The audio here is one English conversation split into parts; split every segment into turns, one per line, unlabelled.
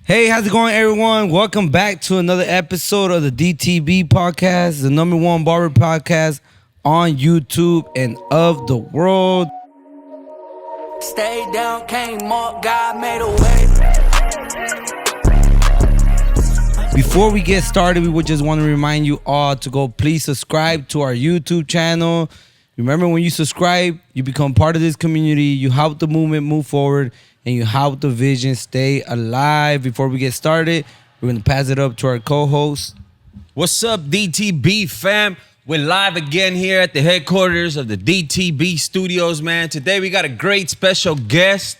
Hey, how's it going, everyone? Welcome back to another episode of the DTB podcast, the #1 barber podcast on YouTube and of the world.
Stay down, came up, God made a way.
Before we get started, we would just want to remind you all to go please subscribe to our YouTube channel. Remember, when you subscribe, you become part of this community, you help the movement move forward, and you help the vision stay alive. Before we get started, we're going to pass it up to our co-host.
What's up, DTB fam? We're live again here at the headquarters of the DTB studios, man. Today we got a great special guest.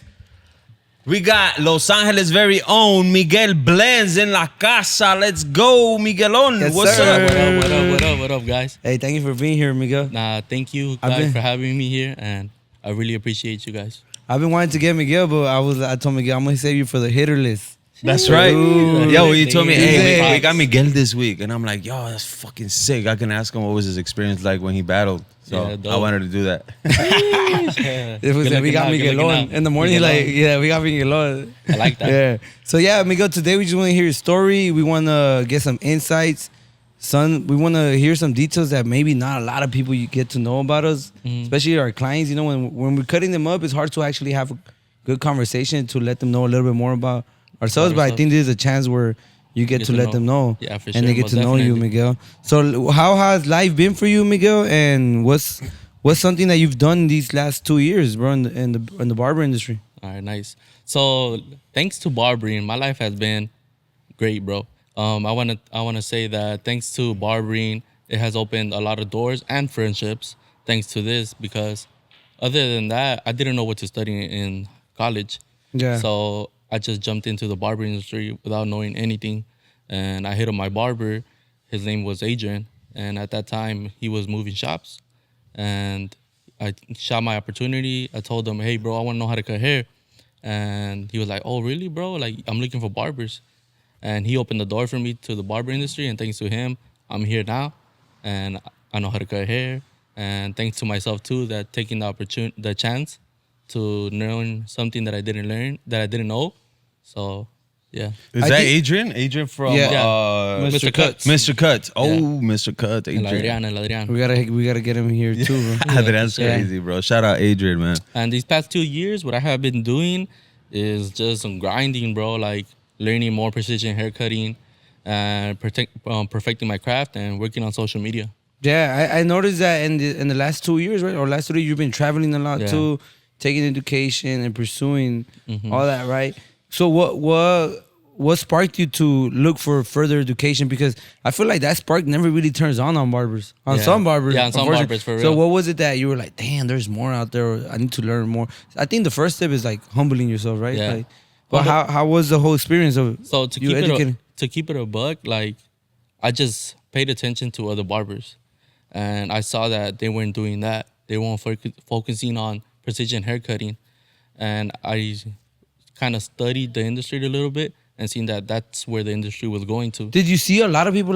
We got Los Angeles' very own Miguelblends in la casa. Let's go, Miguelón.
Yes,
What's
sir.
up?
What up, guys?
Hey, thank you for being here, Miguel.
Nah, thank you guys for having me here, and I really appreciate you guys.
I've been wanting to get Miguel, but I told Miguel, I'm going to save you for the hitter list.
That's right.
Ooh.
Yo, you told me, hey,
Hey.
we got Miguel this week. And I'm like, yo, that's fucking sick. I can ask him what was his experience like when he battled. So
Yeah, dope.
I wanted to do that.
It was,
Good
we
looking
got
out, good looking
Miguelón.
out.
In the morning,
Miguelón.
we got Miguelón.
I like that.
Yeah. So, yeah, Miguel, today we just want to hear your story. We want to get some insights. Son, we want to hear some details that maybe not a lot of people you get to know about us, especially our clients. You know, when we're cutting them up, it's hard to actually have a good conversation to let them know a little bit more about ourselves. But I think this is a chance where you get to let them know.
Yeah, for
and
sure,
they get
most
to know you,
definitely.
Miguel. So how has life been for you, Miguel? And what's something that you've done these last 2 years, bro, in the barber industry?
All right, nice. So thanks to barbering, my life has been great, bro. I wanna say that thanks to barbering, it has opened a lot of doors and friendships. Thanks to this, because other than that, I didn't know what to study in college.
Yeah.
So I just jumped into the barber industry without knowing anything, and I hit up my barber. His name was Adrian, and at that time he was moving shops, and I shot my opportunity. I told him, "Hey, bro, I want to know how to cut hair," and he was like, "Oh, really, bro? Like, I'm looking for barbers." And he opened the door for me to the barber industry, and thanks to him, I'm here now, and I know how to cut hair. And thanks to myself too, that taking the chance to learn something that I didn't know. So, yeah.
Is
I
that
think-
Adrian? Adrian from
Yeah.
Mr. Cutz.
Mr. Cutz. Oh,
Yeah.
Mr. Cutz,
El
Adrian.
Adrian.
We gotta get him here too, bro.
That's
Yeah.
crazy, bro. Shout out Adrian, man.
And these past 2 years, what I have been doing is just some grinding, bro. Like learning more precision haircutting and perfecting my craft and working on social media.
Yeah, I noticed that in the last 2 years, right, or last 3 years, you've been traveling a lot
Yeah.
too, taking education and pursuing all that, right? So what sparked you to look for further education? Because I feel like that spark never really turns on barbers, on
Yeah.
some barbers.
Yeah, on some
unfortunately.
barbers, for
So
real.
what was it that you were like, damn, there's more out there. Or I need to learn more. I think the first step is like humbling yourself, right?
Yeah.
Like, but how was the whole experience of
So to
you
keep
educating?
to keep it a buck, like I just paid attention to other barbers, and I saw that they weren't doing that. They weren't focusing on precision haircutting, and I kind of studied the industry a little bit and seen that that's where the industry was going to.
Did you see a lot of people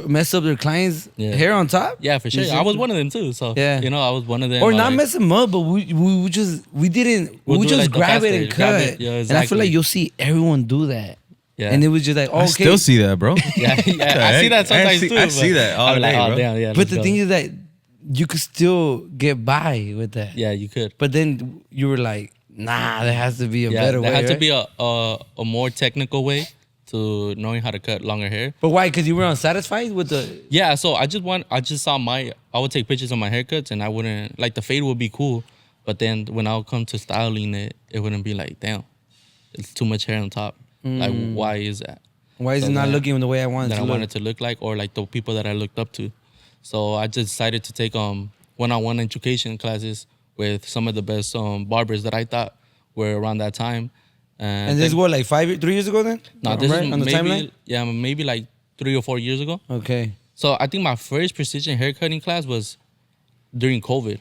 mess up their clients'
Yeah.
hair on top?
Yeah, for sure.
You see?
I was one of them too. So
Yeah.
I was one of them.
Or not
like-
mess them up, but we
We'll
just
do it
just
like the
grab it
faster,
and
grab
cut.
it. Yeah,
And I feel
exactly.
like you'll see everyone do that.
Yeah.
And it was just like,
I
okay.
still see that, bro.
Yeah, I see that sometimes too.
I see
but
that all
I'm like,
day,
oh
bro.
damn, yeah.
But
let's
the
go.
thing is that you could still get by with that.
Yeah, you could.
But then you were like, nah, there has to be a
Yeah,
better
there
way.
had to
right?
be a more technical way to knowing how to cut longer hair.
But why? Because you were unsatisfied with the.
Yeah, so I just saw I would take pictures of my haircuts, and I wouldn't, like, the fade would be cool, but then when I would come to styling it, it wouldn't be like, damn, it's too much hair on top. Like, why is that?
Why is
So
it not
that-
looking the way I wanted
That
to
I
look?
wanted to look like, or like the people that I looked up to. So I just decided to take one-on-one education classes with some of the best barbers that I thought were around that time.
And this is what, like 3 years ago then?
No, this
right?
is
On the timeline?
maybe, yeah, maybe like 3 or 4 years ago.
Okay.
So I think my first precision haircutting class was during COVID.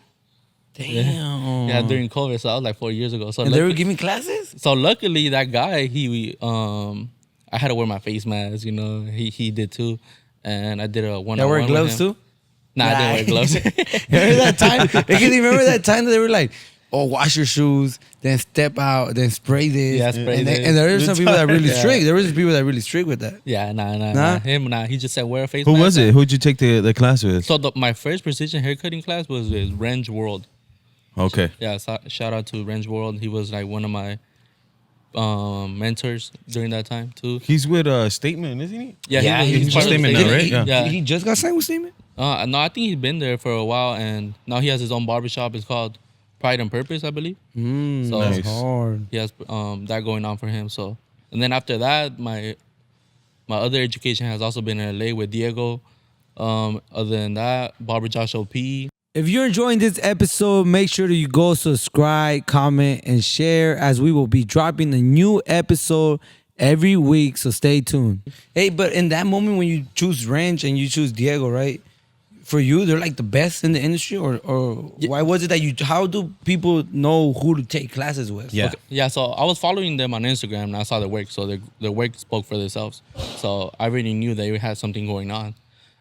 Damn.
Yeah, during COVID. So that was like 4 years ago. So
And they were
luckily,
giving classes?
so luckily that guy, I had to wear my face mask. He did too, and I did a one.
They wear gloves too?
Nah, I didn't wear gloves.
Remember that time? Because you remember that time that they were like, wash your shoes, then step out, then spray this.
Yeah, spray
and,
this.
and there are some people that are really
Yeah.
strict. There is people that are really strict with that.
Yeah,
Nah?
nah. Him, nah. He just said wear a face
Who
mask.
was it? Who'd you take the class with?
So my first precision haircutting class was with Range World.
Okay.
Yeah, shout out to Range World. He was like one of my mentors during that time too.
He's with Statement, isn't he?
Yeah,
he's
part of
Statement
the
now, right?
Statement.
Yeah.
He just got signed with Statement?
No, I think he's been there for a while, and now he has his own barbershop. It's called Pride and Purpose, I believe. So
Nice.
Hard.
he has that going on for him. So, and then after that, my other education has also been in LA with Diego. Other than that, Barber Josh OP.
If you're enjoying this episode, make sure that you go subscribe, comment, and share, as we will be dropping a new episode every week, so stay tuned. Hey, but in that moment when you choose Ranch and you choose Diego, right? For you, they're like the best in the industry, or why was it that you? How do people know who to take classes with?
Yeah.
Okay. Yeah, so I was following them on Instagram and I saw their work. So their work spoke for themselves. So I already knew they had something going on.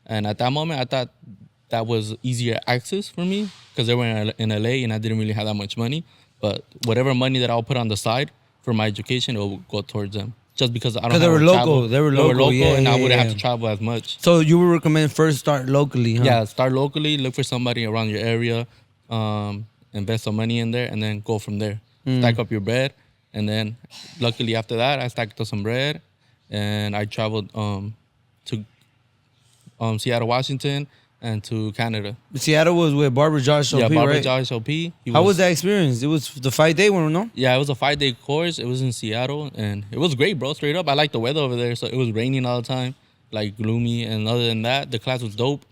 And at that moment, I thought that was easier access for me because they were in LA and I didn't really have that much money. But whatever money that I'll put on the side for my education, it will go towards them. Just because I don't have
they were
to
local.
travel.
They were local, yeah,
and I
yeah,
wouldn't
yeah.
have to travel as much.
So you would recommend first start locally, huh?
Yeah, start locally, look for somebody around your area, invest some money in there, and then go from there. Stack up your bread, and then luckily after that, I stacked up some bread, and I traveled to Seattle, Washington, and to Canada.
Seattle was with Barber Josh OP,
Yeah, Barber
right?
Josh OP.
How was that experience? It was the 5-day one, no?
Yeah, it was a 5-day course. It was in Seattle, and it was great, bro. Straight up, I liked the weather over there. So it was raining all the time, like gloomy. And other than that, the class was dope.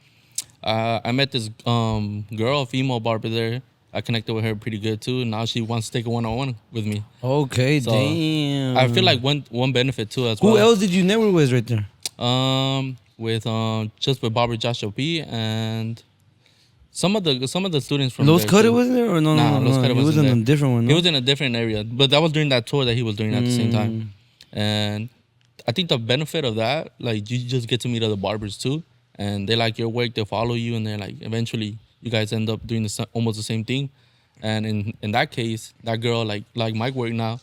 I met this girl, a female barber there. I connected with her pretty good too. Now she wants to take a one-on-one with me.
Okay,
So,
damn.
I feel like one benefit too as well.
Who else did you network with right there?
Just with Barber Josh OP and some of the students from
Los
there,
Cutter
too.
wasn't there, or no?
Nah, Los Cutter
He was in
wasn't
a different one. No?
He was in a different area, but that was during that tour that he was doing at the same time. And I think the benefit of that, like you just get to meet other barbers too, and they like your work, they follow you, and they're like eventually you guys end up doing almost the same thing. And in that case, that girl like my work now,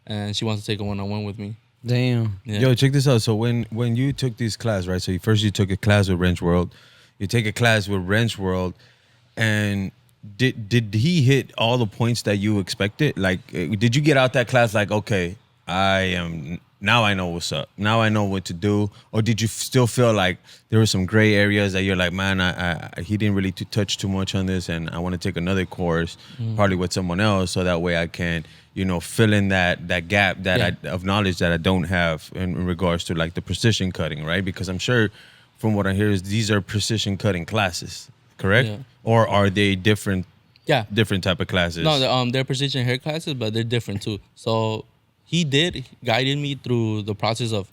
and she wants to take a one-on-one with me.
Damn.
Yeah.
Yo, check this out. So when you took this class, right? So you took a class with Wrench World. You take a class with Wrench World, and did he hit all the points that you expected? Like, did you get out that class like, okay, now I know what's up. Now I know what to do. Or did you still feel like there were some gray areas that you're like, man, he didn't really touch too much on this, and I want to take another course, probably with someone else, so that way I can, fill in that gap of knowledge that I don't have in regards to like the precision cutting, right? Because I'm sure from what I hear is these are precision cutting classes, correct?
Yeah.
Or are they different type of classes?
No, they're precision hair classes, but they're different too. So he guided me through the process of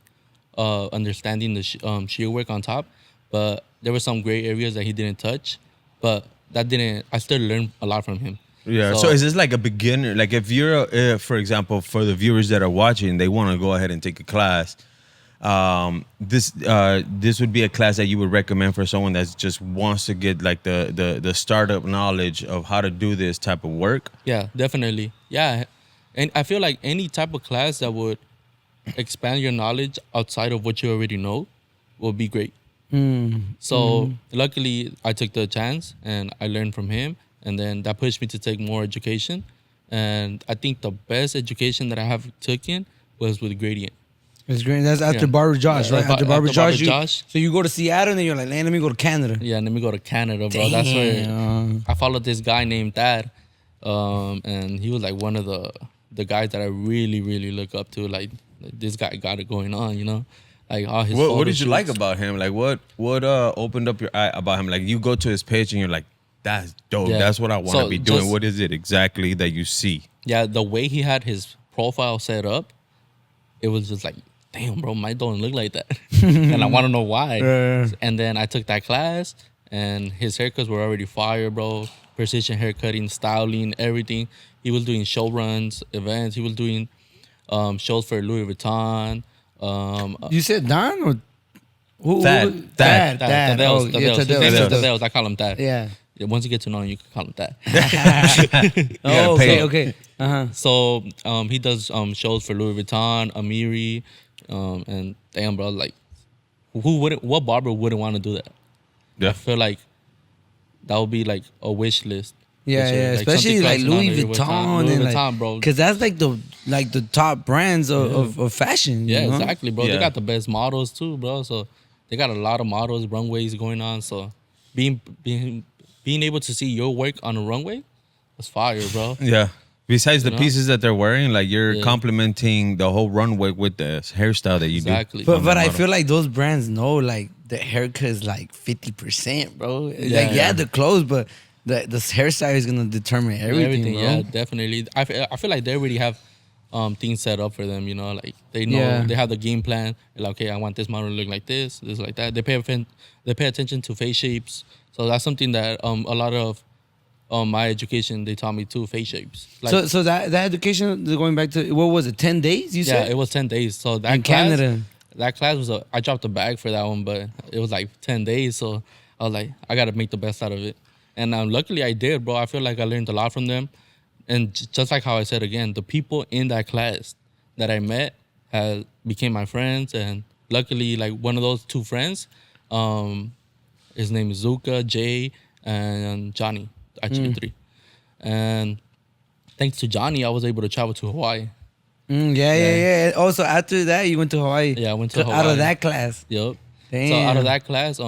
understanding the shear work on top, but there were some gray areas that he didn't touch, but I still learned a lot from him.
Yeah. So is this like a beginner? Like if you're, for example, for the viewers that are watching, they want to go ahead and take a class. This would be a class that you would recommend for someone that just wants to get like the startup knowledge of how to do this type of work.
Yeah, definitely. Yeah, and I feel like any type of class that would expand your knowledge outside of what you already know would be great. So luckily, I took the chance and I learned from him. And then that pushed me to take more education. And I think the best education that I have taken was with Gradient.
It's great. That's after Barber Josh,
Yeah,
right? After Barber
Barber
Josh,
Josh.
So you go to Seattle and then you're like, let me go to Canada.
Yeah, let me go to Canada, bro. That's where I followed this guy named Thad. And he was like one of the guys that I really, really look up to. Like this guy got it going on, Like all his
What did you
photo
like
shoots.
about him? Like what opened up your eye about him? Like you go to his page and you're like, that's dope.
Yeah.
That's what I want to
So
be doing.
just-
What is it exactly that you see?
Yeah, the way he had his profile set up, it was just like, damn, bro, mine don't look like that. And I want to know why. And then I took that class, and his haircuts were already fire, bro. Precision haircutting, styling, everything. He was doing show runs, events. He was doing shows for Louis Vuitton.
You said Don or who?
Thad.
Thad.
Tadeos.
Oh, yeah, Tadeos.
Tadeos. I call him Thad.
Yeah.
Yeah, once you get to know him, you can call him that.
Oh,
pay
okay,
him.
okay.
So he does shows for Louis Vuitton, Amiri, and damn, bro, like what barber wouldn't want to do that?
Yeah.
I feel like that would be like a wish list.
Yeah,
Which,
yeah,
like,
especially
something
like
crossing
Louis
on your
Vuitton,
Louis
and
Vuitton, bro.
because that's like the top brands of fashion.
Yeah,
you know?
exactly, bro.
Yeah.
They got the best models too, bro. So they got a lot of models, runways going on. So being able to see your work on a runway, that's fire, bro.
Yeah. Besides the
know?
pieces that they're wearing, like you're
Yeah.
complimenting the whole runway with the hairstyle that you
Exactly.
do.
But I feel like those brands know like the haircut is like 50%, bro.
Yeah.
The clothes, but the hairstyle is gonna determine everything, bro.
yeah, definitely. I feel like they already have things set up for them. You know, like they know
Yeah.
they have the game plan. They're like, okay, I want this model to look like this like that. They pay attention to face shapes. So that's something that a lot of my education they taught me too, face shapes. Like,
So that education, going back to, what was it, 10 days you
yeah,
said?
it was 10 days. So that
In
class,
Canada.
that class was I dropped a bag for that one, but it was like 10 days. So I was like, I got to make the best out of it. And luckily I did, bro. I feel like I learned a lot from them. And just like how I said again, the people in that class that I met became my friends. And luckily, like one of those two friends, his name is Zuka, Jay, and Johnny. Actually, three. And thanks to Johnny, I was able to travel to Hawaii.
Yeah. Also, after that, you went to Hawaii.
Yeah, I went to
Out
Hawaii.
of that class.
Yep.
Damn.
So out of that class,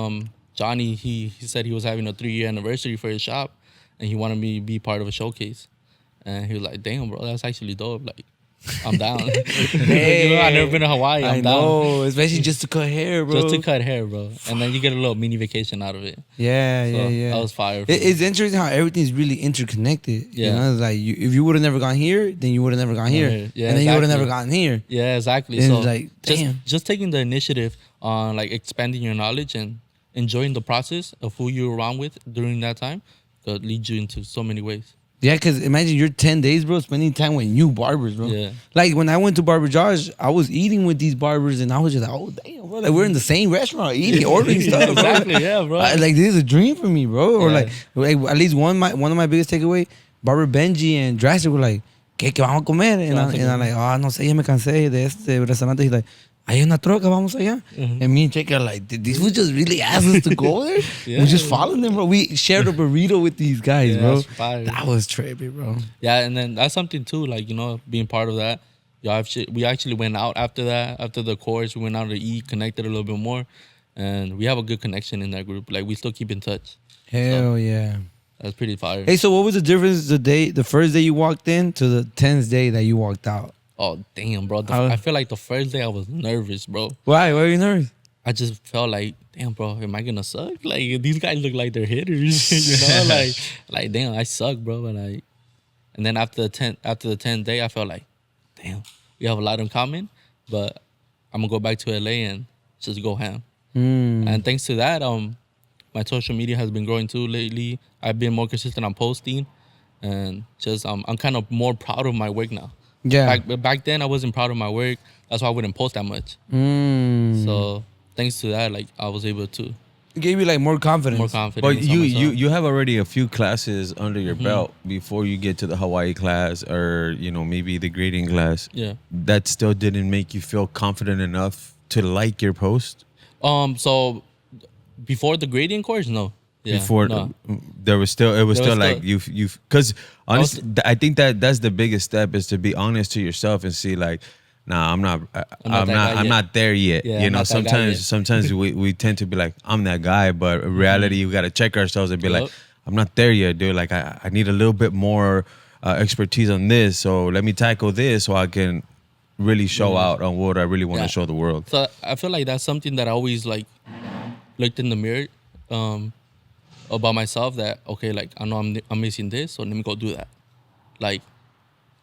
Johnny, he said he was having a 3-year anniversary for his shop, and he wanted me to be part of a showcase. And he was like, "Damn, bro, that's actually dope. Like, I'm down." You know, I've never been to Hawaii. I'm
I
down.
know, especially just to cut hair, bro.
Just to cut hair, bro. And then you get a little mini vacation out of it.
Yeah,
So
yeah.
that was fire. for me.
It's interesting how everything's really interconnected. You
Yeah.
know, it's like if you would have never gone here, then you would have never gone here.
Yeah,
and then you would have
exactly.
never gotten here.
Yeah, exactly.
And
So
it's like, damn.
just taking the initiative on like expanding your knowledge and enjoying the process of who you're around with during that time could lead you into so many ways.
Yeah, because imagine you're 10 days, bro, spending time with new barbers, bro.
Yeah.
Like when I went to Barber Josh, I was eating with these barbers and I was just like, oh, damn, bro. Like we're in the same restaurant eating, ordering stuff, bro.
Exactly, yeah, bro.
Like this is a dream for me, bro. Or
Yeah.
like at least one of my biggest takeaway, Barber Benji and Drastic were like, ¿qué vamos a comer? And I'm like, oh, no sé, ya me cansé de este restaurante. He's like, hay una troca, vamos allá. And me and Jake are like, did these fools just really ask us to go there?
Yeah.
We just followed them, bro. We shared a burrito with these guys,
Yeah,
bro.
that's fire.
That was trippy, bro.
Yeah, and then that's something too, like, you know, being part of that. We actually went out after that, after the course. We went out to eat, connected a little bit more. And we have a good connection in that group. Like, we still keep in touch.
Hell yeah.
That's pretty fire.
Hey, so what was the difference the first day you walked in to the 10th day that you walked out?
Oh, damn, bro.
How-
I feel like the first day I was nervous, bro.
Why? Why are you nervous?
I just felt like, damn, bro, am I gonna suck? Like, these guys look like they're hitters, you know? like, damn, I suck, bro. But and then after the 10th day, I felt like, damn, we have a lot in common. But I'm gonna go back to LA and just go ham. And thanks to that, my social media has been growing too lately. I've been more consistent on posting, and just I'm kind of more proud of my work now.
Yeah.
Back then, I wasn't proud of my work. That's why I wouldn't post that much. So thanks to that, like I was able to
It gave you like more confidence.
more confidence.
But
on
you
myself.
you have already a few classes under your belt before you get to the Hawaii class or maybe the grading class.
Yeah.
That still didn't make you feel confident enough to like your post
So before the gradient course, no. Yeah,
before
no.
it was still like you've because honestly I think that's the biggest step is to be honest to yourself and see like nah I'm not there yet.
Yeah, I'm not that guy yet.
sometimes we tend to be like I'm that guy, but in reality we got to check ourselves and be like
Yup.
I'm not there yet, dude. Like I need a little bit more expertise on this, so let me tackle this so I can really show out on what I really want to show the world.
So I feel like that's something that I always like looked in the mirror about myself. That okay, like I know I'm missing this, so let me go do that. Like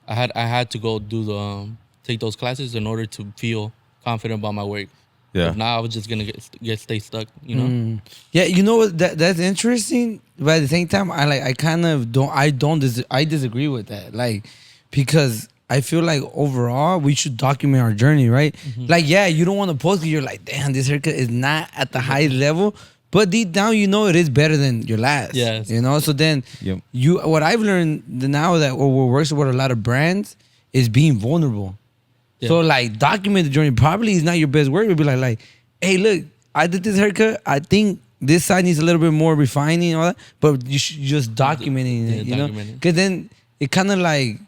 I had to go do the take those classes in order to feel confident about my work.
Yeah.
If not, I was just gonna stay stuck. You know.
Yeah, you know what? That's interesting. But at the same time, I disagree with that. Like, because I feel like overall we should document our journey, right? Like, yeah, you don't want to post because you're like, damn, this haircut is not at the highest level. But deep down, you know it is better than your last.
Yes.
You know, so then
Yep.
what I've learned now that what works with a lot of brands is being vulnerable.
Yeah.
So like document the journey. Probably is not your best work. It'll be like, hey, look, I did this haircut. I think this side needs a little bit more refining and all that. But you should just documenting it, you know?
document it.
Because then it kind of like,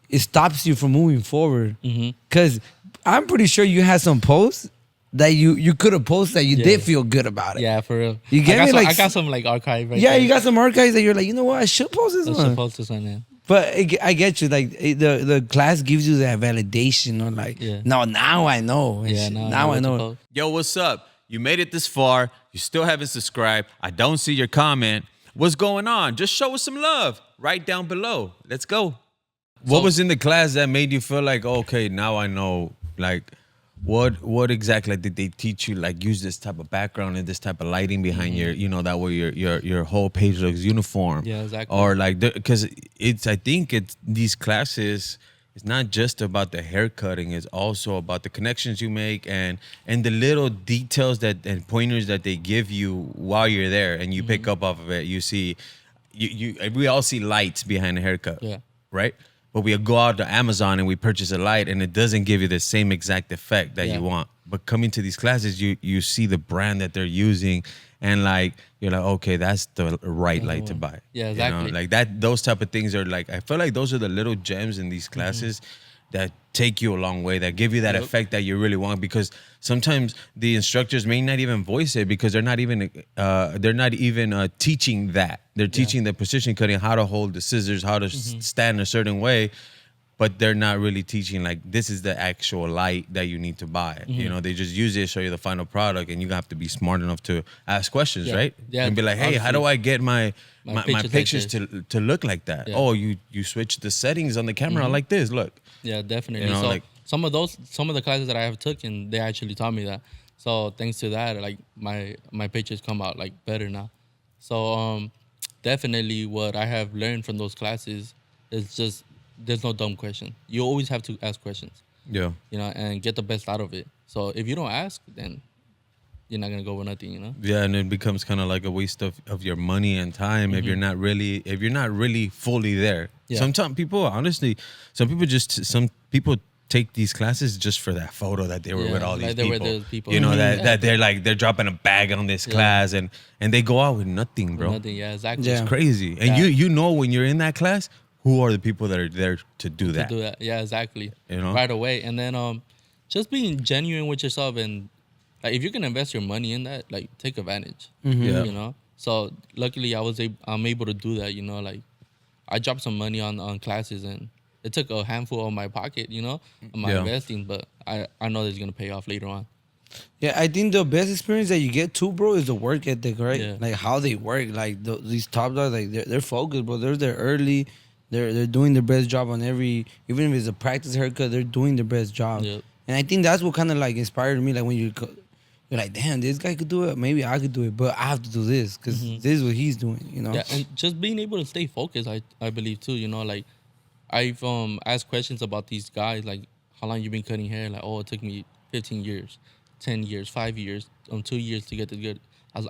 it stops you from moving forward.
Mm-hmm.
Because I'm pretty sure you had some posts that you could have posted that you did feel good about it.
Yeah, for real.
You get
I
me?
got
Like,
some, I got some like archive. Right
yeah,
there.
you got some archives that you're like, you know what, I should post this
That's
one.
supposed to sign in.
But I get you. Like the class gives you that validation, or like,
Yeah.
no, now I know. and
Yeah,
shit.
now
now I
what to
know.
post.
Yo, what's up? You made it this far. You still haven't subscribed. I don't see your comment. What's going on? Just show us some love right down below. Let's go. What was in the class that made you feel like, okay, now I know, like, what exactly did they teach you? Like, use this type of background and this type of lighting behind your, you know, that way your whole page looks uniform.
Yeah, exactly.
Or like, because I think it's these classes. It's not just about the hair cutting. It's also about the connections you make and the little details and pointers that they give you while you're there, and you pick up off of it. You see, we all see lights behind the haircut,
Yeah.
right? But we go out to Amazon and we purchase a light, and it doesn't give you the same exact effect that you want. But coming to these classes, you see the brand that they're using, and like you're like, okay, that's the right light to buy.
Yeah,
You know?
exactly.
Like that. Those type of things are like, I feel like those are the little gems in these classes that take you a long way, that give you that effect that you really want. Because sometimes the instructors may not even voice it because they're not even teaching that. They're teaching the precision cutting, how to hold the scissors, how to stand a certain way. But they're not really teaching, like, this is the actual light that you need to buy. You know, they just use it, show you the final product, and you have to be smart enough to ask questions, right?
Yeah,
And be like, hey, how do I get my pictures
like
to look like that?
Yeah.
Oh, you switch the settings on the camera like this, look.
Yeah, definitely.
You know,
so
like-
some of the classes that I have taken, they actually taught me that. So thanks to that, like my pictures come out like better now. So definitely what I have learned from those classes is just there's no dumb question. You always have to ask questions,
Yeah.
you know, and get the best out of it. So if you don't ask, then you're not gonna go with nothing, you know.
Yeah, and it becomes kind of like a waste of your money and time if you're not really fully there.
Yeah.
Sometimes some people take these classes just for that photo that they were
Yeah,
with all
like
these
they were
people.
those people.
You know,
Mhm.
that they're dropping a bag on this class and they go out with nothing, bro.
Nothing, yeah, exactly.
Yeah.
It's crazy. And
Yeah.
you know when you're in that class, who are the people that are there to do that?
Do that, yeah, exactly.
You know?
right away, and then just being genuine with yourself, and like if you can invest your money in that, like take advantage.
Yeah.
You know. So luckily, I'm able to do that. You know, like I dropped some money on classes, and it took a handful of my pocket. You know, of my
Yeah.
investing, but I know that it's gonna pay off later on.
Yeah, I think the best experience that you get too, bro, is the work ethic, right?
Yeah.
Like how they work. Like these top dogs, like they're focused, bro. They're there early. They're doing their best job on every, even if it's a practice haircut, they're doing their best job.
Yep.
And I think that's what kind of like inspired me. Like when you're like, damn, this guy could do it. Maybe I could do it, but I have to do this because this is what he's doing. You know?
Yeah, and just being able to stay focused, I believe too. You know, like I've asked questions about these guys, like how long you been cutting hair? Like, oh, it took me 15 years, 10 years, 5 years, 2 years to get this good.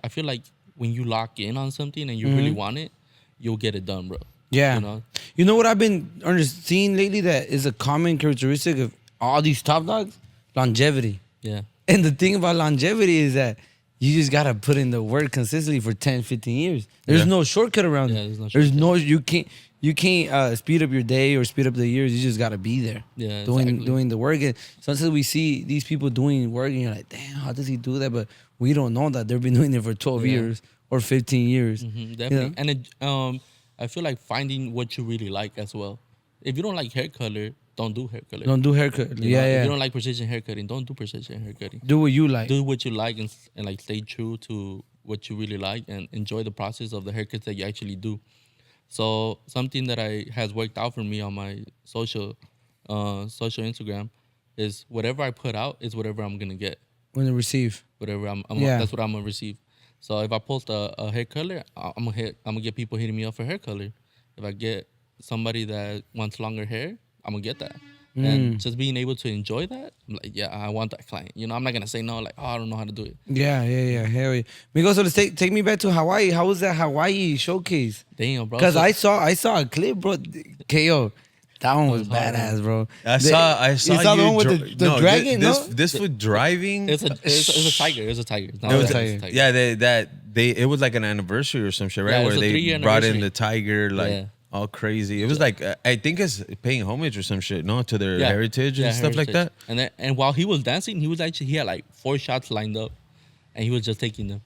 I feel like when you lock in on something and you really want it, you'll get it done, bro.
Yeah. You know what I've been seeing lately that is a common characteristic of all these top dogs? Longevity.
Yeah.
And the thing about longevity is that you just gotta put in the work consistently for 10, 15 years. There's no shortcut around
Yeah,
it.
there's no
you can't speed up your day or speed up the years. You just gotta be there.
Yeah,
doing the work. And sometimes we see these people doing work and you're like, damn, how does he do that? But we don't know that they've been doing it for 12 years or 15 years.
Definitely.
You know?
And it, I feel like finding what you really like as well. If you don't like hair color, don't do hair color.
Don't do haircut.
You know, If
Yeah.
you don't like precision haircutting, don't do precision haircutting.
Do what you like.
Do what you like and like stay true to what you really like and enjoy the process of the haircuts that you actually do. So something that has worked out for me on my social Instagram is whatever I put out is whatever I'm gonna get.
When they receive.
Whatever
Yeah.
that's what I'm gonna receive. So if I post a hair color, I'm gonna get people hitting me up for hair color. If I get somebody that wants longer hair, I'm gonna get that. And just being able to enjoy that, I'm like, yeah, I want that client. You know, I'm not gonna say no, like, oh, I don't know how to do it.
Yeah. Hell yeah. Miguel, so let's take me back to Hawaii. How was that Hawaii showcase?
Damn, bro.
Because
So-
I saw a clip, bro. KO. That one was
hard,
badass, bro.
I saw
you saw the one with the dragon,
This was driving.
It's a tiger. It's a tiger. It's not
It was
a tiger.
yeah, it was like an anniversary or some shit, right?
Yeah, it
Where
was a
they
3-year
brought in
anniversary.
the tiger, like
Yeah.
all crazy. It was like I think it's paying homage or some shit, no, to their heritage and stuff like that.
And while he was dancing, he had like 4 shots lined up, and he was just taking them.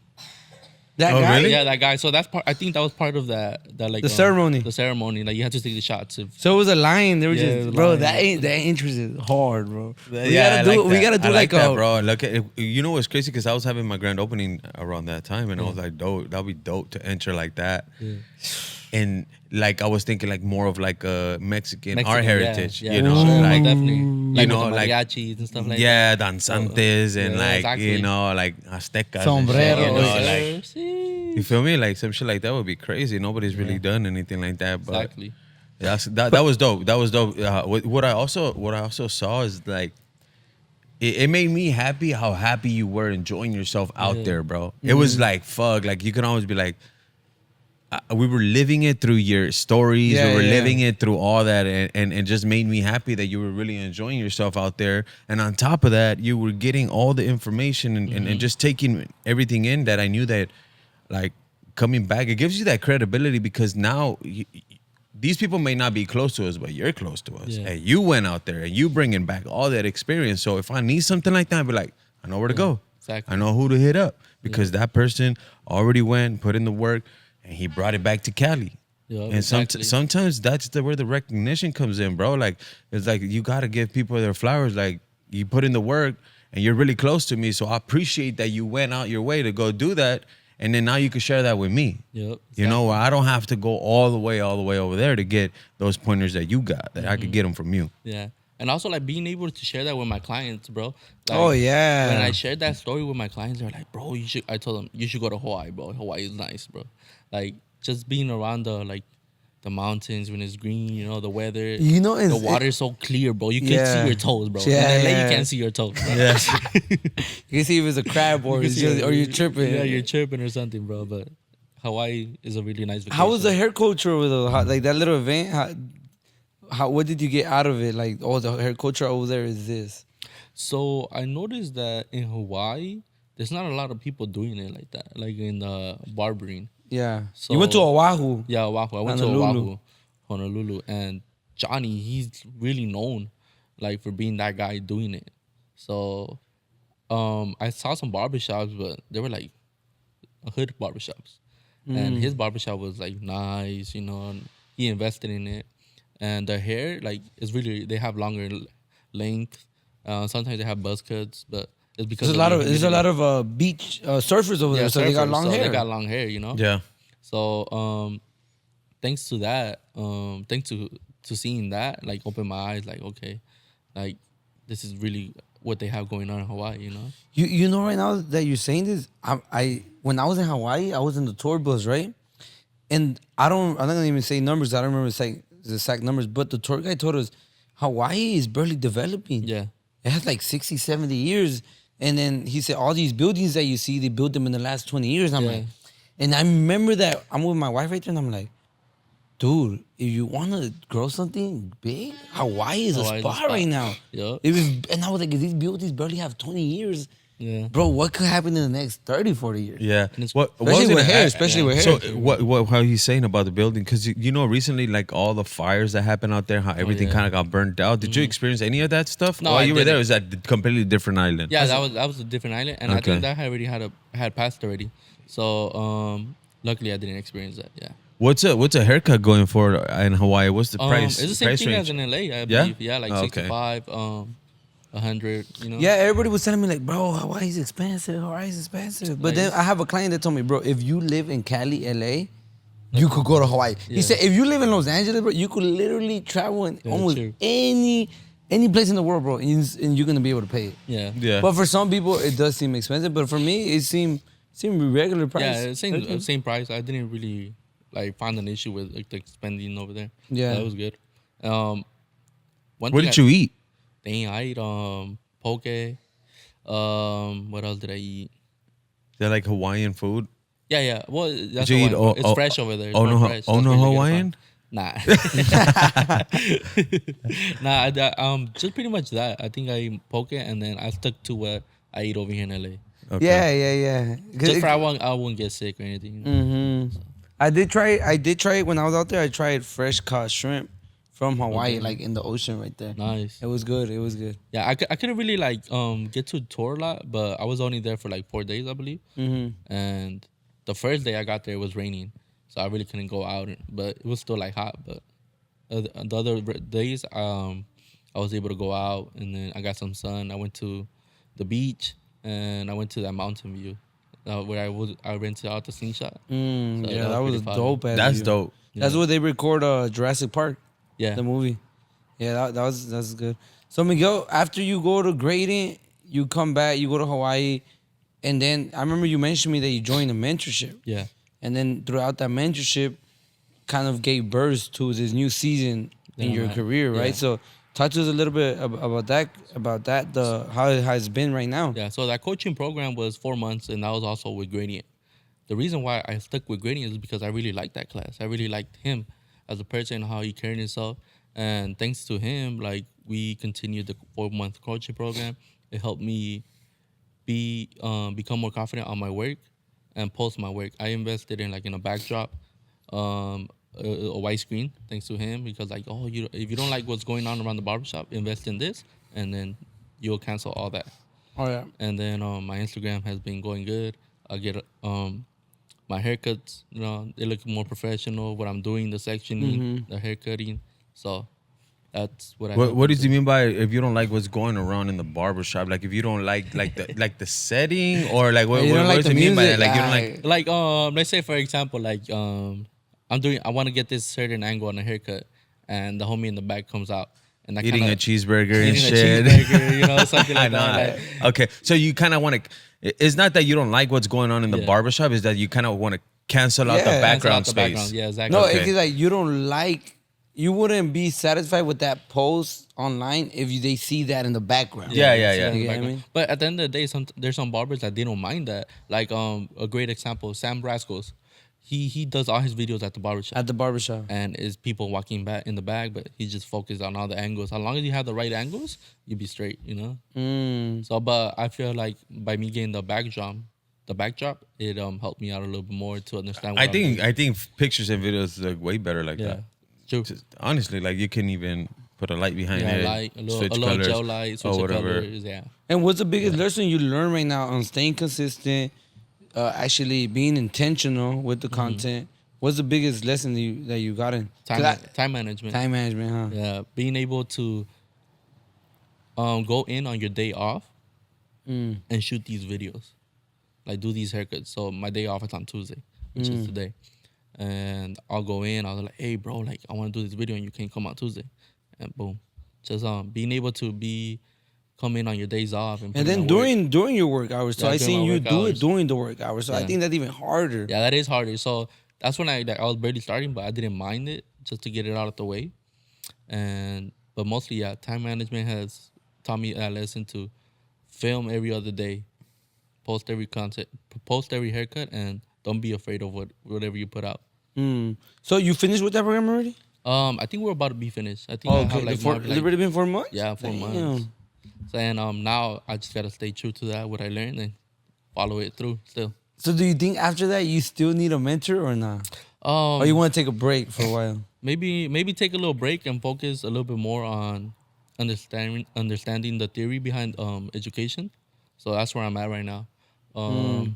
That
Oh,
guy?
really?
Yeah, that guy. So that's part. I think that was part of that like
The ceremony.
The ceremony, like you had to take the shots.
So it was a lion. They were
Yeah, it
just,
was a
bro.
lion.
That interest is hard, bro. We
Yeah,
gotta do
I
like
that,
a
bro. Look at it. You know what's crazy? Because I was having my grand opening around that time, and I was like, dope. That'd be dope to enter like that.
Yeah.
And like I was thinking like more of like a Mexican art
Mexican,
heritage,
yeah,
you know,
for sure,
like
definitely, like
know,
with the
like-
mariachis and stuff like
yeah, danzantes and
yeah,
like
exactly.
you know, like Aztecas,
Sombrero,
and shit, you know,
that.
like
See?
you feel me? Like some shit like that would be crazy. Nobody's really done anything like that, but
Exactly.
that was dope. That was dope. What I also saw is like it made me happy how happy you were enjoying yourself out there, bro. It was like fuck, like you can always be like. We were living it through your stories.
Yeah,
we were
yeah.
living it through all that, and it just made me happy that you were really enjoying yourself out there. And on top of that, you were getting all the information and just taking everything in that I knew that, like, coming back, it gives you that credibility because now these people may not be close to us, but you're close to us.
Yeah.
And you went out there and you bringing back all that experience. So if I need something like that, I'd be like, I know where to go.
Exactly.
I know who to hit up because that person already went, put in the work, and he brought it back to Cali.
Yeah,
And
exactly.
sometimes that's where the recognition comes in, bro. Like, it's like you got to give people their flowers. Like, you put in the work and you're really close to me. So I appreciate that you went out your way to go do that. And then now you can share that with me.
Yep.
You know, I don't have to go all the way over there to get those pointers that you got, that I could get them from you.
Yeah. And also like being able to share that with my clients, bro. Like,
Oh, yeah.
When I shared that story with my clients, they're like, bro, I told them, you should go to Hawaii, bro. Hawaii is nice, bro. Like just being around the mountains when it's green, you know, the weather.
You know,
the water is so clear, bro. You can't see your toes, bro.
Yeah,
In LA,
yeah.
you can't see your toes. Bro.
Yeah.
You can see if it's a crab or it's just, or you're tripping.
Yeah, you're tripping or something, bro. But Hawaii is a really nice vacation.
How was the hair culture with like that little event? How what did you get out of it? Like, oh, the hair culture over there is this.
So I noticed that in Hawaii, there's not a lot of people doing it like that, like in the barbering.
Yeah.
So-
You went to Oahu.
Yeah, Oahu. I went
Honolulu.
to Honolulu, and Johnny, he's really known, like for being that guy doing it. So, I saw some barbershops, but they were like hood barbershops, and his barbershop was like nice, you know. And he invested in it, and the hair like is really they have longer length. Sometimes they have buzz cuts, but it's because
There's a lot of beach surfers over there, so they got
surfers,
long
so
hair.
They got long hair, you know.
Yeah.
So thanks to that, thanks to seeing that, like opened my eyes, like okay, like this is really what they have going on in Hawaii, you know.
You know right now that you're saying this, I when I was in Hawaii, I was in the tour bus, right? And I'm not gonna even say numbers. I don't remember saying the exact numbers, but the tour guide told us Hawaii is barely developing.
Yeah.
It has like 60, 70 years. And then he said all these buildings that you see, they built them in the last 20 years. And I'm
Yeah.
like, and I remember that I'm with my wife right there, and I'm like, dude, if you want to grow something big, Hawaii is a
Hawaii is a
spot
spot.
right now.
Yup.
And I was like, if these buildings barely have 20 years,
Yeah.
bro, what could happen in the next 30, 40 years?
Yeah.
And it's-
Especially with hair, especially with hair.
So what how he's saying about the building? Because you know recently like all the fires that happened out there, how everything
yeah.
kind of got burnt out. Did you experience any of that stuff
No,
while
I
you were there? Or
didn't.
was that a completely different island?
Yeah, that was a different island, and I
Okay.
think that had already had passed already. So luckily I didn't experience that. Yeah.
What's a haircut going for in Hawaii? What's the price?
It's the same
price
thing
range?
as in LA, I
Yeah?
believe. Yeah, like
Oh, okay.
65, 100. You know.
Yeah, everybody was telling me like, bro, Hawaii's expensive. Hawaii's expensive. But then I have a client that told me, bro, if you live in Cali, LA, you could go to Hawaii. He
Yeah.
said, if you live in Los Angeles, bro, you could literally travel in
Yeah,
almost
true.
any place in the world, bro, and you're gonna be able to pay it.
Yeah.
Yeah.
But for some people, it does seem expensive. But for me, it seemed regular price.
Yeah, same price. I didn't really like find an issue with like the spending over there.
Yeah.
That was good.
What did you eat?
Dang, I eat poke. What else did I eat?
They're like Hawaiian food.
Yeah. Well, that's
you eat
Hawaiian. It's fresh over there. It's
oh no,
fresh.
oh
That's
no,
where you get it
Hawaiian.
from. Nah. Just pretty much that. I think I eat poke, and then I stuck to what I eat over here in LA.
Okay.
Yeah.
Just for I won't get sick or anything.
I did try it when I was out there. I tried fresh caught shrimp from Hawaii, like in the ocean right there.
Nice.
It was good.
Yeah, I couldn't really like get to tour a lot, but I was only there for like 4 days, I believe. And the first day I got there, it was raining, so I really couldn't go out. But it was still like hot. But the other days, I was able to go out, and then I got some sun. I went to the beach, and I went to that mountain view where I rented out the slingshot.
Yeah, that was
pretty fun.
dope.
That's dope.
That's where they record Jurassic Park.
Yeah.
The movie. Yeah, that's good. So Miguel, after you go to grading, you come back, you go to Hawaii, and then I remember you mentioned me that you joined a mentorship.
Yeah.
And then throughout that mentorship, kind of gave birth to this new season in your career, right?
Yeah.
So talk to us a little bit about that, how it has been right now.
Yeah, so that coaching program was 4 months, and that was also with Gradient. The reason why I stuck with Gradient is because I really liked that class. I really liked him as a person, how he carried himself. And thanks to him, like, we continued the 4-month coaching program. It helped me become more confident on my work and post my work. I invested in a backdrop, a white screen, thanks to him, because if you don't like what's going on around the barbershop, invest in this, and then you'll cancel all that.
Oh yeah.
And then my Instagram has been going good. I get my haircuts, they look more professional. What I'm doing, the sectioning, the haircutting. So that's what I.
What does he mean by if you don't like what's going around in the barbershop? Like if you don't like the setting, or like what does he mean by that? Like you don't like
let's say for example, I want to get this certain angle on a haircut, and the homie in the back comes out and I
eating a cheeseburger and
eating
shit.
a cheeseburger, something like that.
Okay, so you kind of want to. It's not that you don't like what's going on in the barbershop. It's that you kind of want to cancel out the background space.
Yeah, exactly.
No,
Okay.
it's like you don't like. You wouldn't be satisfied with that post online if they see that in the background.
Yeah.
You get what I mean?
But at the end of the day, there's some barbers that they don't mind that. Like a great example, Sam Brasco's. He does all his videos at the barbershop.
At the barbershop.
And is people walking back in the back, but he just focused on all the angles. As long as you have the right angles, you'll be straight, So, but I feel like by me getting the backdrop, it helped me out a little bit more to understand. What
I think pictures and videos look way better like that.
True.
Honestly, like you can even put a light behind it,
light, a
switch
little
colors,
gel light, switch
or
the
whatever.
colors, yeah.
And what's the biggest lesson you learn right now on staying consistent, actually being intentional with the content? What's the biggest lesson that you got in?
Time management.
Time management, huh?
Yeah, being able to go in on your day off and shoot these videos, like do these haircuts. So my day off is on Tuesday, which is today, and I'll go in. I'll be like, hey, bro, like I want to do this video and you can't come out Tuesday, and boom, just being able to come in on your days off and
then during your work hours. So I seen you do it during the work hours. So I
Yeah.
think that's even harder.
Yeah, that is harder. So that's when I was barely starting, but I didn't mind it just to get it out of the way. But mostly, yeah, time management has taught me that lesson to film every other day, post every content, post every haircut, and don't be afraid of whatever you put out.
So you finished with that program already?
I think we're about to be finished. I think I have
It's already been 4 months?
Yeah, 4 months. So, and now I just gotta stay true to that, what I learned, and follow it through still.
So do you think after that you still need a mentor or not? Or you want to take a break for a while?
Maybe take a little break and focus a little bit more on understanding the theory behind education. So that's where I'm at right now, and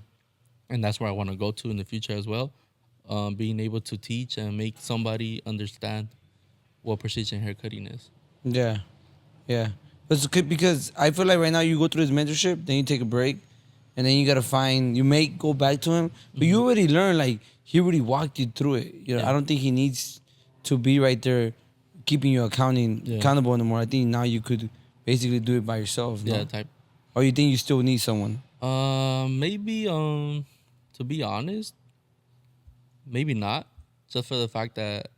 that's where I want to go to in the future as well. Being able to teach and make somebody understand what precision haircutting is.
Yeah. But it's good because I feel like right now you go through his mentorship, then you take a break, and then you gotta you may go back to him, but you already learned, like he already walked you through it. I don't think he needs to be right there keeping you accountable anymore. I think now you could basically do it by yourself.
Yeah,
no?
type.
Or you think you still need someone?
Maybe to be honest, maybe not. Just for the fact that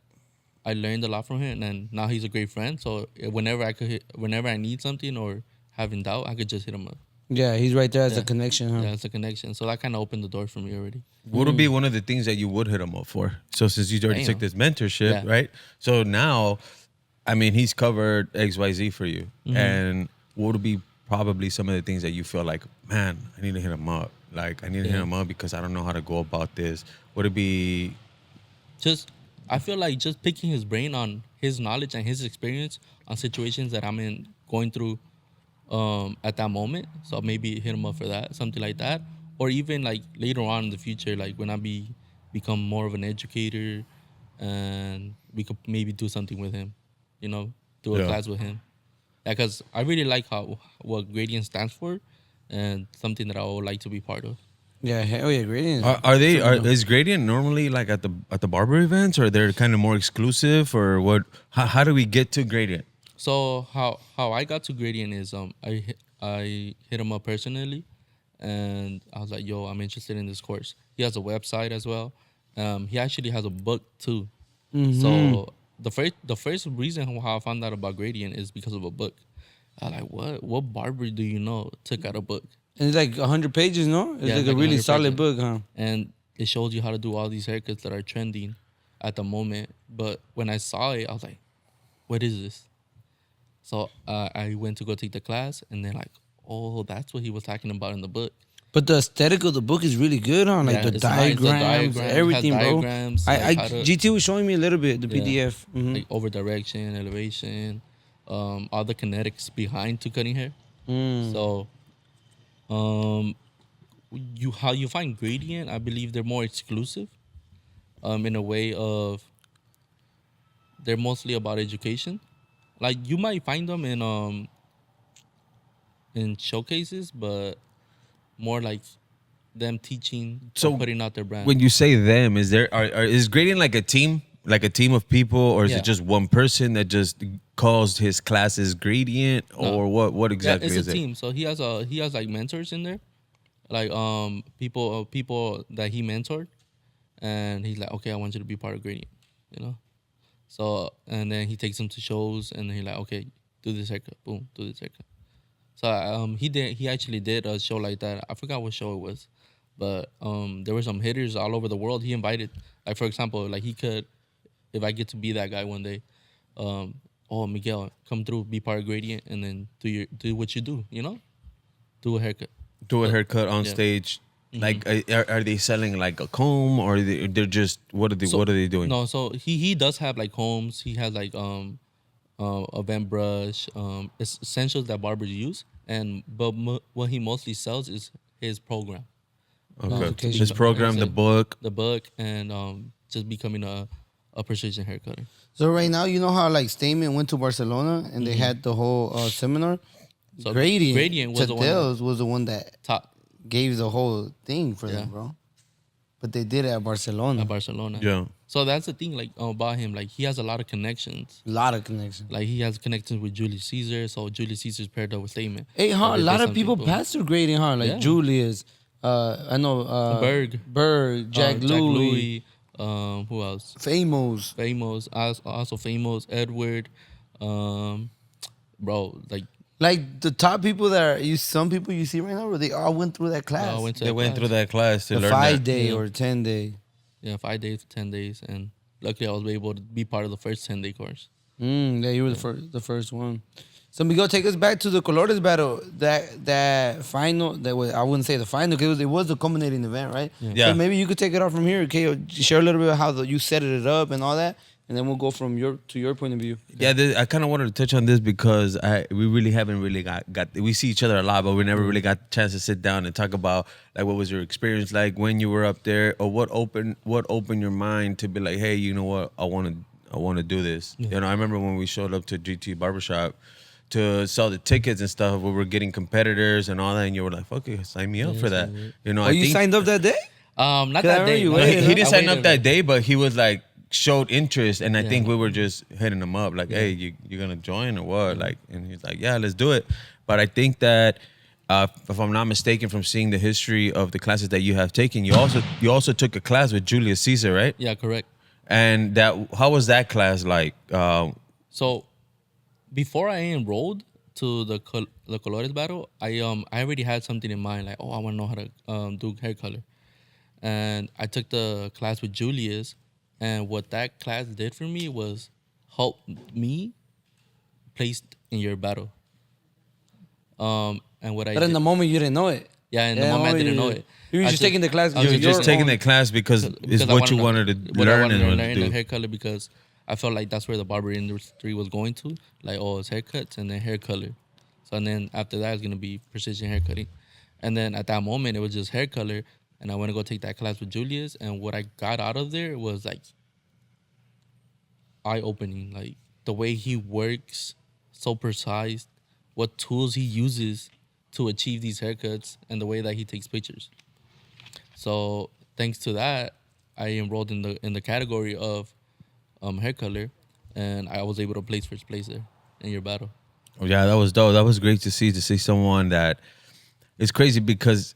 I learned a lot from him, and now he's a great friend. So whenever I need something or having doubt, I could just hit him up.
Yeah, he's right there as
Yeah.
a connection, huh?
Yeah, it's a connection. So that kind of opened the door for me already.
What would be one of the things that you would hit him up for? So since you already took this mentorship,
Yeah.
right? So now, I mean, he's covered XYZ for you. And what would be probably some of the things that you feel like, man, I need to hit him up. Like, I need to hit him up because I don't know how to go about this. Would it be...
I feel like just picking his brain on his knowledge and his experience on situations that I'm going through at that moment. So maybe hit him up for that, something like that. Or even like later on in the future, like when I become more of an educator, and we could maybe do something with him, do a class with him. Yeah, because I really like what Gradient stands for, and something that I would like to be part of.
Yeah, hell yeah, Gradient.
Is Gradient normally like at the barber events, or they're kind of more exclusive, or what? How do we get to Gradient?
So how I got to Gradient is I hit him up personally, and I was like, yo, I'm interested in this course. He has a website as well. He actually has a book too. So the first reason how I found out about Gradient is because of a book. I was like, what barber do you know took out a book?
And it's like 100 pages, no? It's
Yeah,
like
it's
a really
100
solid
pages.
book, huh?
And it shows you how to do all these haircuts that are trending at the moment. But when I saw it, I was like, what is this? So I went to go take the class, and they're like, oh, that's what he was talking about in the book.
But the aesthetic of the book is really good, huh? Like
Yeah,
the
it's nice. The
diagrams,
diagrams,
everything,
has
bro.
diagrams, like how to-
GT was showing me a little bit, the
Yeah.
PDF. Mhm.
Like over direction, elevation, all the kinetics behind to cutting hair. So, how you find Gradient, I believe they're more exclusive, in a way of they're mostly about education. Like you might find them in showcases, but more like them teaching,
So
putting out their brand.
When you say them, is Gradient like a team of people, or is
Yeah.
it just one person that just calls his classes Gradient, or what exactly
it's
is
a
it?
team. So he has like mentors in there, like people that he mentored, and he's like, okay, I want you to be part of Gradient, So and then he takes them to shows, and he's like, okay, do this haircut, boom, do this haircut. So he actually did a show like that. I forgot what show it was, but there were some hitters all over the world. He invited, like for example, like he could, if I get to be that guy one day, oh Miguel, come through, be part of Gradient, and then do what you do, do a haircut.
Do a haircut on
Yeah.
stage. Like, are they selling like a comb, or they're just what are they doing?
No, so he does have like combs. He has like a vent brush, essentials that barbers use, but what he mostly sells is his program.
Okay, his program, the book.
And just becoming a precision hair cutter.
So right now, you know how like Stamen went to Barcelona and they had the whole seminar?
So
Gradient
was the one that-
was the one that
Top
gave the whole thing for them,
Yeah.
bro. But they did it at Barcelona.
at Barcelona.
Yeah.
So that's the thing, like about him, like he has a lot of connections.
A lot of connections.
Like he has connections with Julius Caesar, so Julius Caesar's paired up with Stamen.
Hey, huh?
So
A
they
lot
did
of people
something, boom.
passed through Gradient, huh? Like
Yeah.
Julius, I know Berg, Jack Louis,
who else?
Famous.
Also famous Edward, bro.
Like the top people that some people you see right now, they all went through that class.
They went through that class to
the
learn
5-day
Yeah.
or 10-day.
5 days, 10 days, and luckily I was able to be part of the first 10-day course.
Yeah, you were the first one. So Miguel, take us back to the Colores battle. That final, I wouldn't say the final because it was the culminating event, right?
Yeah.
So maybe you could take it off from here. Okay, share a little bit of how you set it up and all that, and then we'll go from your point of view.
Yeah, I kind of wanted to touch on this because we really haven't really got we see each other a lot, but we never really got a chance to sit down and talk about like what was your experience like when you were up there, or what opened your mind to be like, hey, you know what, I want to do this.
Yeah.
I remember when we showed up to GT Barbershop to sell the tickets and stuff, we were getting competitors and all that, and you were like, okay, sign me up for that.
Oh, you signed up that day?
Not
I
that
remember
day.
you
no.
waited,
he didn't
I
sign up
waited.
that day, but he was like showed interest, and I think
Yeah.
we were just hitting him up like, hey, you're gonna join or what? Like, and he's like, yeah, let's do it. But I think that if I'm not mistaken, from seeing the history of the classes that you have taken, you also took a class with Julius Caesar, right?
Yeah, correct.
And how was that class like?
So before I enrolled to the Colores battle, I already had something in mind, like, oh, I want to know how to do hair color. And I took the class with Julius, and what that class did for me was help me placed in your battle. And what I
But in the moment, you didn't know it.
Yeah, in the moment, I didn't know it.
You were just taking the class.
You were just taking the class because it's what you wanted to learn and
learn
do.
hair color, because I felt like that's where the barber industry was going to. Like, oh, it's haircuts and then hair color. So, and then after that, it's going to be precision haircutting. And then at that moment, it was just hair color. And I went to go take that class with Julius. And what I got out of there was like eye-opening. Like the way he works, so precise, what tools he uses to achieve these haircuts, and the way that he takes pictures. So thanks to that, I enrolled in the category of hair color, and I was able to place first place there in your battle.
Oh, yeah, that was dope. That was great to see someone that. It's crazy because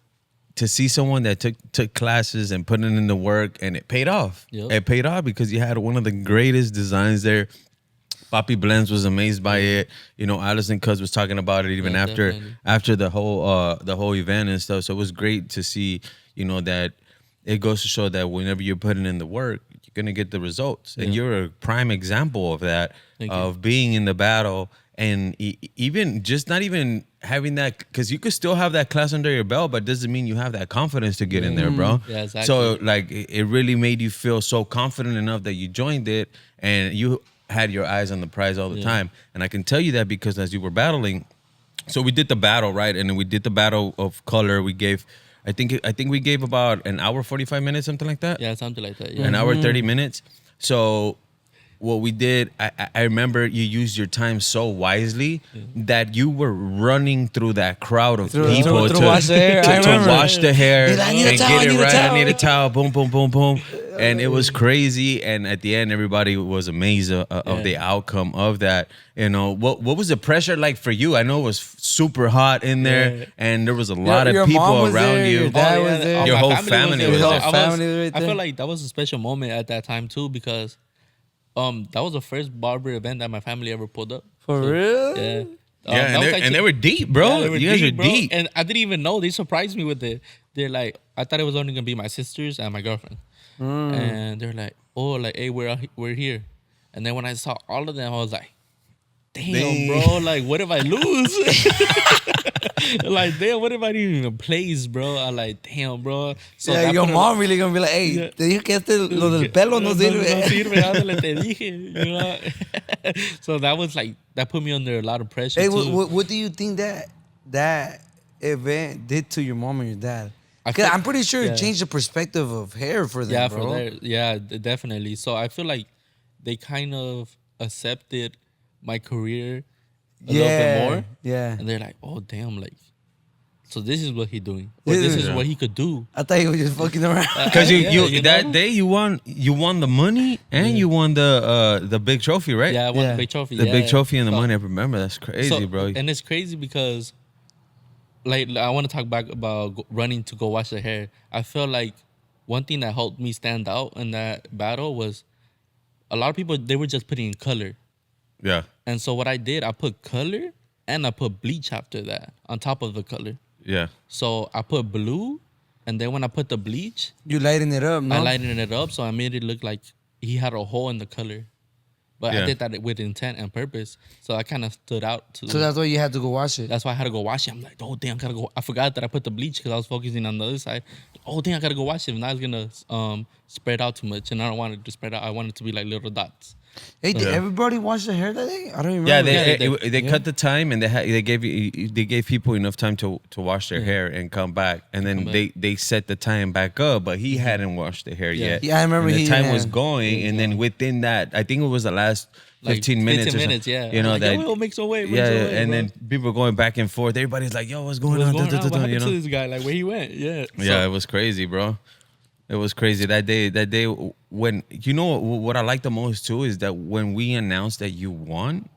to see someone that took classes and put it in the work, and it paid off.
Yep.
It paid off because you had one of the greatest designs there. Papi Blends was amazed by it. You know, Allison Cuz was talking about it even after the whole event and stuff. So it was great to see, you know, that it goes to show that whenever you're putting in the work, you're gonna get the results. And you're a prime example of that, of being in the battle, and even just not even having that, because you could still have that class under your belt, but doesn't mean you have that confidence to get in there, bro.
Yeah, exactly.
So like it really made you feel so confident enough that you joined it, and you had your eyes on the prize all the time. And I can tell you that because as you were battling, so we did the battle, right? And then we did the battle of color. We gave, I think we gave about an hour 45 minutes, something like that.
Yeah, something like that. Yeah.
An hour 30 minutes. So what we did, I remember you used your time so wisely that you were running through that crowd of people to wash the hair, to wash the hair and get it right. I need a towel. Boom, boom, boom, boom. And it was crazy. And at the end, everybody was amazed of the outcome of that. You know, what was the pressure like for you? I know it was super hot in there, and there was a lot of people around you.
Your dad was there.
Your whole family was there.
I feel like that was a special moment at that time too, because that was the first barber event that my family ever pulled up.
For real?
Yeah.
And they were deep, bro.
Yeah,
you guys are deep.
And I didn't even know. They surprised me with it. They're like, I thought it was only gonna be my sisters and my girlfriend. And they're like, oh, like, hey, we're here. And then when I saw all of them, I was like, damn, bro, like, what if I lose? Like, damn, what if I didn't even place, bro? I'm like, damn, bro. So
yeah, your mom really gonna be like, hey, te dije que lo del pelo no sirve.
No sirve, ándale, te dije, you know? So that was like, that put me under a lot of pressure.
Hey,
too.
what do you think that event did to your mom and your dad? Because I'm pretty sure it changed the perspective of hair for them, bro.
Definitely. So I feel like they kind of accepted my career a little bit more. Yeah. And they're like, oh, damn, like, so this is what he's doing. Or this is what he could do.
I thought he was just fucking around.
Because that day you won the money and you won the big trophy, right?
Yeah, I won the big trophy.
The big trophy and the money. I remember. That's crazy, bro.
And it's crazy because, like, I want to talk back about running to go wash the hair. I feel like one thing that helped me stand out in that battle was a lot of people, they were just putting in color.
Yeah.
And so what I did, I put color and I put bleach after that on top of the color.
Yeah.
So I put blue, and then when I put the bleach,
you lighten it up, no?
I lightened it up, so I made it look like he had a hole in the color. But I did that with intent and purpose, so I kind of stood out.
So that's why you had to go wash it?
That's why I had to go wash it. I'm like, oh, damn, I gotta go. I forgot that I put the bleach because I was focusing on the other side. Oh, damn, I gotta go wash it. Now it's gonna spread out too much, and I don't want it to spread out. I want it to be like little dots.
Hey, did everybody wash their hair that day? I don't remember.
Yeah, they cut the time, and they gave people enough time to wash their hair and come back, and then they set the time back up, but he hadn't washed the hair yet.
Yeah, I remember.
And the time was going, and then within that, I think it was the last 15 minutes.
15 minutes, yeah.
You know,
like,
that.
Yo, make some way.
And then people were going back and forth. Everybody's like, "Yo, what's going on?
What happened to this guy? Like, where he went? Yeah.
Yeah, it was crazy, bro. It was crazy that day when, you know, what I like the most too is that when we announced that you won,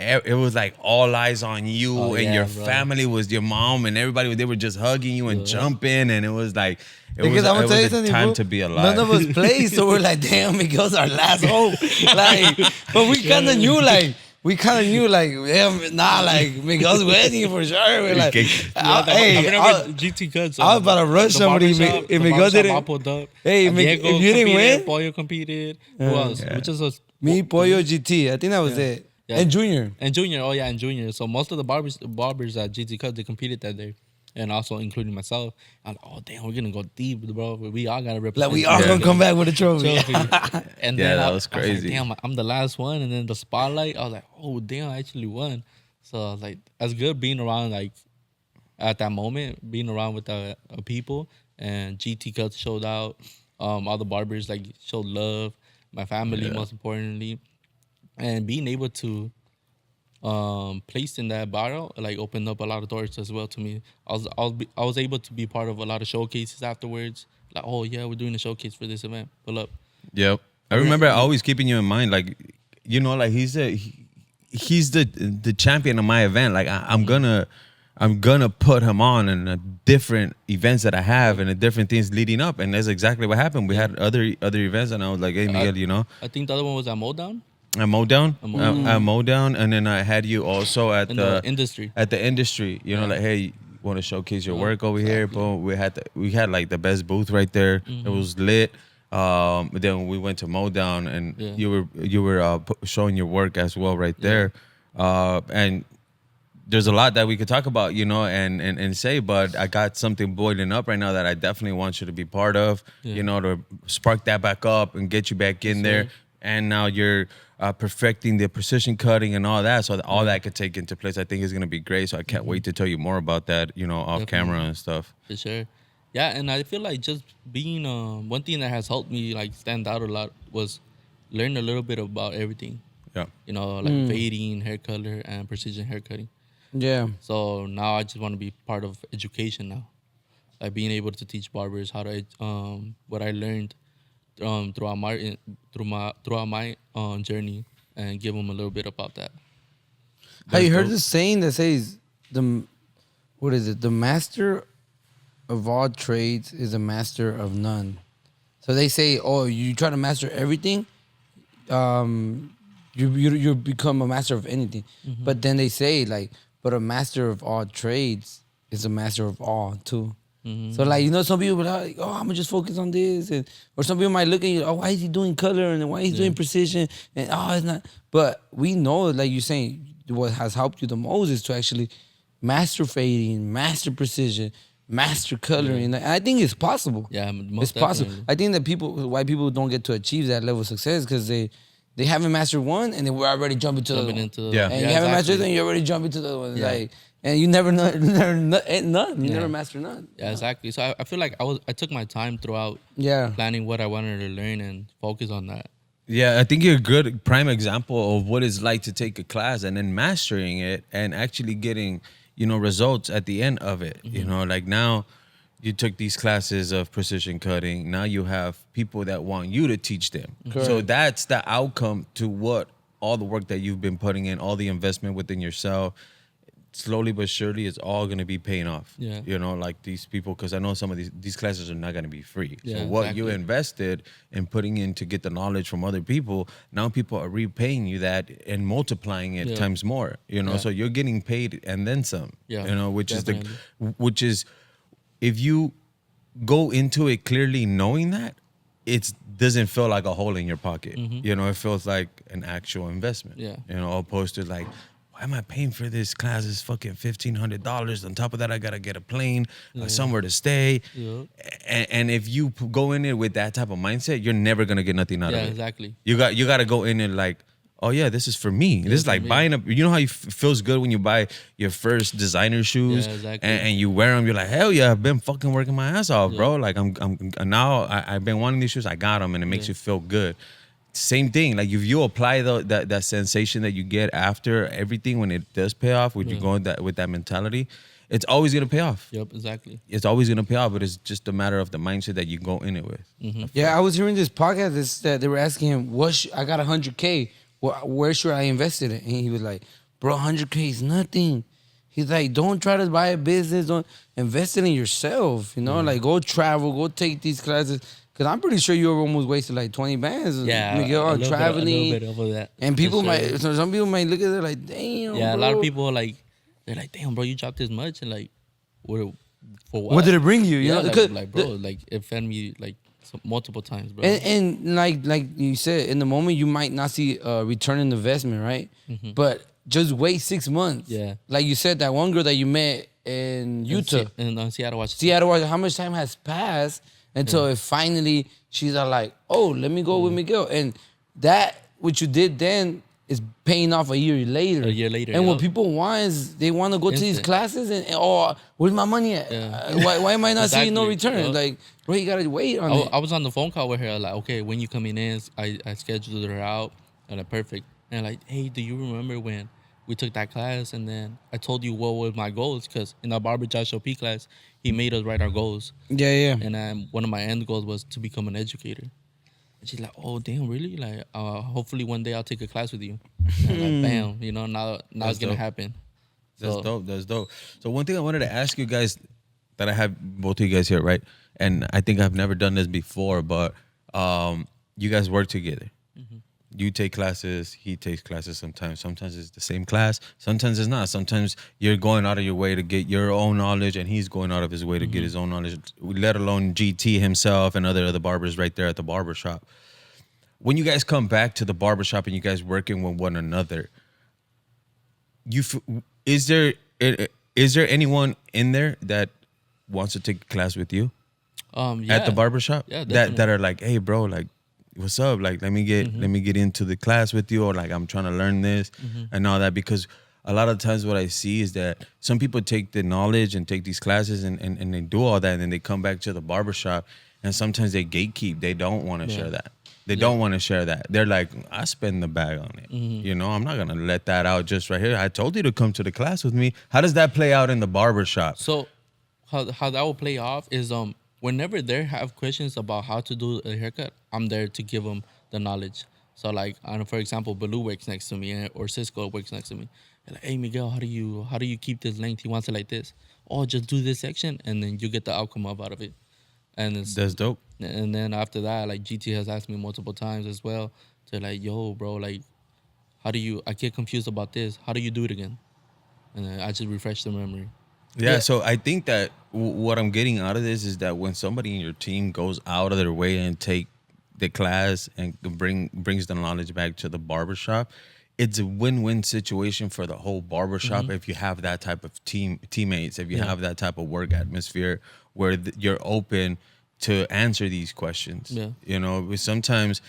it was like all eyes on you,
Oh,
and
yeah,
your
bro.
family was your mom and everybody. They were just hugging you and jumping, and it was like
Because I'm gonna tell you
a
something,
time
bro.
to be alive.
None of us play, so we're like, damn, Miguel's our last hope. Like, but we kind of knew, like, yeah, nah, like Miguel's wedding for sure. We're like,
Okay.
hey,
I remember GTCUTZ.
I was about to rush somebody if Miguel didn't.
I pulled up.
Hey, if
Diego
you didn't
competed,
win,
Pollo competed. Who else? Which is us.
me, Pollo, GT. I think that was it.
Yeah.
And Junior.
And Junior. Oh yeah, and Junior. So most of the barbers at GTCUTZ, they competed that day. And also including myself. I'm like, oh damn, we're gonna go deep, bro. We all gotta represent.
Like we all gonna come back with a trophy.
And
Yeah,
then
that was
I was
crazy.
like, damn, I'm the last one. And then the spotlight, I was like, oh damn, I actually won. So I was like, that's good being around, like at that moment, being around with the people. And GTCUTZ showed out. All the barbers like showed love. My family, most importantly, and being able to placed in that battle like opened up a lot of doors as well to me. I was able to be part of a lot of showcases afterwards. Like, oh yeah, we're doing a showcase for this event. Pull up.
Yep. I remember always keeping you in mind, like, you know, like he's the champion of my event. Like I'm gonna put him on in a different events that I have and the different things leading up, and that's exactly what happened. We had other events, and I was like, hey Miguel, you know,
I think the other one was at Modown.
at Modown, and then I had you also at
In the industry.
At the industry, you know, like, hey, you want to showcase your work over here? Boom. We had like the best booth right there. It was lit. But then we went to Modown, and you were showing your work as well right there. And there's a lot that we could talk about, you know, and say, but I got something boiling up right now that I definitely want you to be part of, you know, to spark that back up and get you back in there. And now you're perfecting the precision cutting and all that, so that all that could take into place. I think is going to be great. So I can't wait to tell you more about that, you know, off camera and stuff.
For sure. Yeah, and I feel like just being one thing that has helped me like stand out a lot was learn a little bit about everything.
Yeah.
You know, like fading, hair color, and precision hair cutting.
Yeah.
So now I just want to be part of education now, like being able to teach barbers how to what I learned throughout my journey, and give them a little bit about that.
Have you heard this saying that says the master of all trades is a master of none? So they say, oh, you try to master everything, you become a master of anything. But then they say like, but a master of all trades is a master of all too. So like, you know, some people are like, oh, I'm gonna just focus on this, or some people might look at you, oh, why is he doing color and why he's doing precision, and oh, it's not. But we know, like you're saying, what has helped you the most is to actually master fading, master precision, master coloring. And I think it's possible.
Yeah, most
It's possible.
definitely.
I think that why people don't get to achieve that level of success because they haven't mastered one and then we're already jumping to the other one.
Yeah.
And you haven't mastered it and you're already jumping to the other one.
Yeah.
Like, and you never none. You never master none.
Yeah, exactly. So I feel like I took my time throughout
Yeah.
planning what I wanted to learn and focus on that.
Yeah, I think you're a good prime example of what it's like to take a class and then mastering it and actually getting, you know, results at the end of it. You know, like now you took these classes of precision cutting. Now you have people that want you to teach them.
Correct.
So that's the outcome to what all the work that you've been putting in, all the investment within yourself. Slowly but surely, it's all going to be paying off.
Yeah.
You know, like these people, because I know some of these classes are not going to be free.
Yeah,
so what you
exactly.
invested in putting in to get the knowledge from other people, now people are repaying you that and multiplying it times more. You know,
Yeah.
so you're getting paid and then some.
Yeah,
You know, which
definitely.
is if you go into it clearly knowing that, it doesn't feel like a hole in your pocket. You know, it feels like an actual investment.
Yeah.
You know, opposed to like, why am I paying for this class? It's fucking $1,500. On top of that, I gotta get a plane, somewhere to stay.
Yeah.
And if you go in it with that type of mindset, you're never gonna get nothing out of
Yeah,
it.
exactly.
You got to go in it like, oh yeah, this is for me. This is like
me.
buying a. You know how you feels good when you buy your first designer shoes,
Yeah, exactly.
and you wear them. You're like, hell yeah, I've been fucking working my ass off, bro. Like I'm now I've been wanting these shoes. I got them, and it makes you feel good. Same thing. Like if you apply that sensation that you get after everything when it does pay off, when you go with that mentality, it's always gonna pay off.
Yep, exactly.
It's always gonna pay off, but it's just a matter of the mindset that you go in it with.
Yeah, I was hearing this podcast that they were asking him, I got 100K. Where should I invest it in? And he was like, bro, 100K is nothing. He's like, don't try to buy a business. Don't invest it in yourself. You know, like go travel, go take these classes. Cause I'm pretty sure you almost wasted like 20 bands.
Yeah,
Miguel,
a little
traveling.
bit over that.
And people
For sure.
so some people might look at it like, damn.
Yeah,
bro.
a lot of people they're like, damn, bro, you dropped this much, and like, for what?
What did it bring you? You
Yeah,
know,
like bro, like it fed me like multiple times, bro.
And like you said, in the moment you might not see a return on investment, right? But just wait 6 months.
Yeah.
Like you said, that one girl that you met in Utah,
in Seattle, Washington.
how much time has passed until it finally she's like, oh, let me go with Miguel, and that what you did then is paying off a year later. And what people want is they want to go to these classes and oh, where's my money at?
Yeah.
Why am I not seeing no
Exactly,
return?
yeah.
Like, bro, you gotta wait on it.
I was on the phone call with her, like, okay, when you coming in, I scheduled her out, and like, perfect. And like, hey, do you remember when we took that class, and then I told you what was my goals? Because in our barber Josh OP class, he made us write our goals.
Yeah.
And one of my end goals was to become an educator. And she's like, oh, damn, really? Like, hopefully one day I'll take a class with you. And I'm like, bam, you know, now it's going to happen.
That's dope. That's dope. So one thing I wanted to ask you guys, that I have both of you guys here, right? And I think I've never done this before, but you guys work together. You take classes, he takes classes sometimes. Sometimes it's the same class, sometimes it's not. Sometimes you're going out of your way to get your own knowledge, and he's going out of his way to get his own knowledge, let alone GT himself and other barbers right there at the barbershop. When you guys come back to the barbershop and you guys working with one another, is there anyone in there that wants to take a class with you at the barbershop?
Yeah,
that are like, hey, bro, like, what's up? Like, let me get into the class with you, or like, I'm trying to learn this and all that. Because a lot of times what I see is that some people take the knowledge and take these classes and they do all that, and then they come back to the barbershop, and sometimes they gatekeep. They don't want to share that. They don't want to share that. They're like, I spend the bag on it. You know, I'm not going to let that out just right here. I told you to come to the class with me. How does that play out in the barbershop?
So how that will play off is whenever they have questions about how to do a haircut, I'm there to give them the knowledge. So like, for example, Baloo works next to me, or Cisco works next to me. They're like, hey, Miguel, how do you keep this length? He wants it like this. Oh, just do this section, and then you get the outcome out of it. And
That's dope.
And then after that, like, GT has asked me multiple times as well to like, yo, bro, like, I get confused about this. How do you do it again? And then I just refresh the memory.
Yeah, so I think that what I'm getting out of this is that when somebody in your team goes out of their way and take the class and brings the knowledge back to the barbershop, it's a win-win situation for the whole barbershop if you have that type of teammates, if you have that type of work atmosphere where you're open to answer these questions. Yeah. You know, sometimes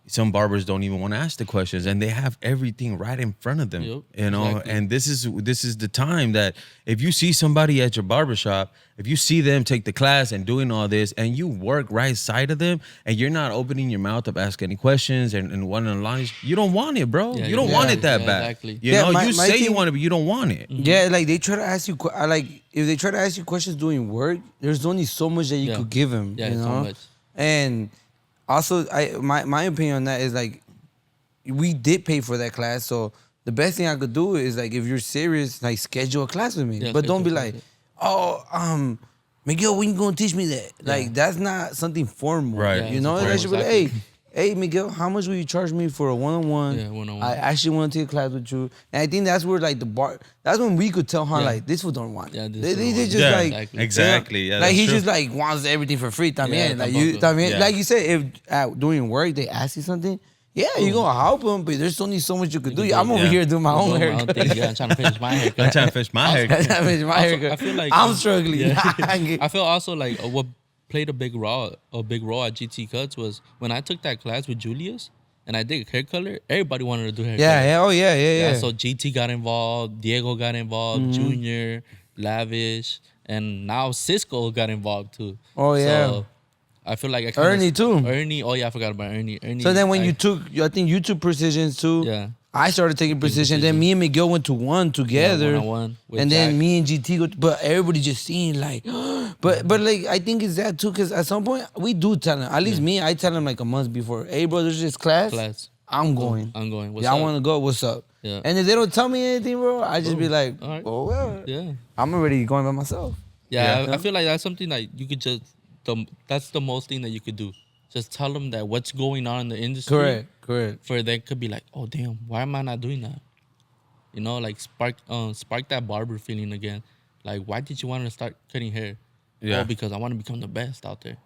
some barbers don't even want to ask the questions, and they have everything right in front of them.
Yep,
you know,
exactly.
and this is the time that if you see somebody at your barbershop, if you see them take the class and doing all this, and you work right side of them, and you're not opening your mouth to ask any questions and wanting to line, you don't want it, bro.
Yeah,
you don't want it that bad.
Exactly.
You know, you say
thing,
you want it, but you don't want it.
Yeah, like they try to ask you, like if they try to ask you questions doing work, there's only so much that you could give them.
Yeah,
you know?
so much.
And also, my opinion on that is like, we did pay for that class, so the best thing I could do is like, if you're serious, like schedule a class with me.
Yeah,
but don't be like,
it.
oh, Miguel, when you gonna teach me that? Like, that's not something formal.
Right.
You know,
Yeah,
they should be like, hey, Miguel, how much will you charge me for a one-on-one?
Yeah, one-on-one.
I actually want to take a class with you. And I think that's where like that's when we could tell her like, this fool don't want it.
Yeah, this
they
fool don't
just
want it.
like
Exactly. Yeah,
like
that's
he
true.
just like wants everything for free. También.
Yeah,
Like you,
tampoco.
también,
Yeah.
like you said, if doing work they ask you something, you're gonna help them, but there's only so much you could do. I'm over here doing my own
Doing my own
haircut.
thing. Yeah, I'm trying to finish my haircut.
I'm trying to finish my hair.
I'm trying to finish my haircut.
I feel like
I'm struggling.
Yeah. I feel also like what played a big role at GTCUTZ was when I took that class with Julius and I did hair color. Everybody wanted to do hair color.
Yeah.
So GT got involved, Diego got involved, Junior, Lavish, and now Cisco got involved too.
Oh, yeah.
So I feel like I kinda,
Ernie too.
Ernie, oh yeah, I forgot about Ernie.
So then when you took, I think you took precisions too.
Yeah.
I started taking precision. Then me and Miguel went to one together.
one-on-one with
and then
Jack.
me and GT go. But everybody just seeing like, but like I think it's that too, because at some point we do tell them. At least I tell them like a month before. Hey bro, there's this class. I'm going.
I'm going. What's
I
up?
want to go. What's up?
Yeah.
And if they don't tell me anything, bro, I just be like,
All right.
oh well,
Yeah.
I'm already going by myself.
Yeah, I feel like that's something that you could just, that's the most thing that you could do. Just tell them that what's going on in the industry.
Correct.
For they could be like, oh damn, why am I not doing that? You know, like spark that barber feeling again. Like, why did you want to start cutting hair?
Yeah.
Oh, because I want to become the best out there.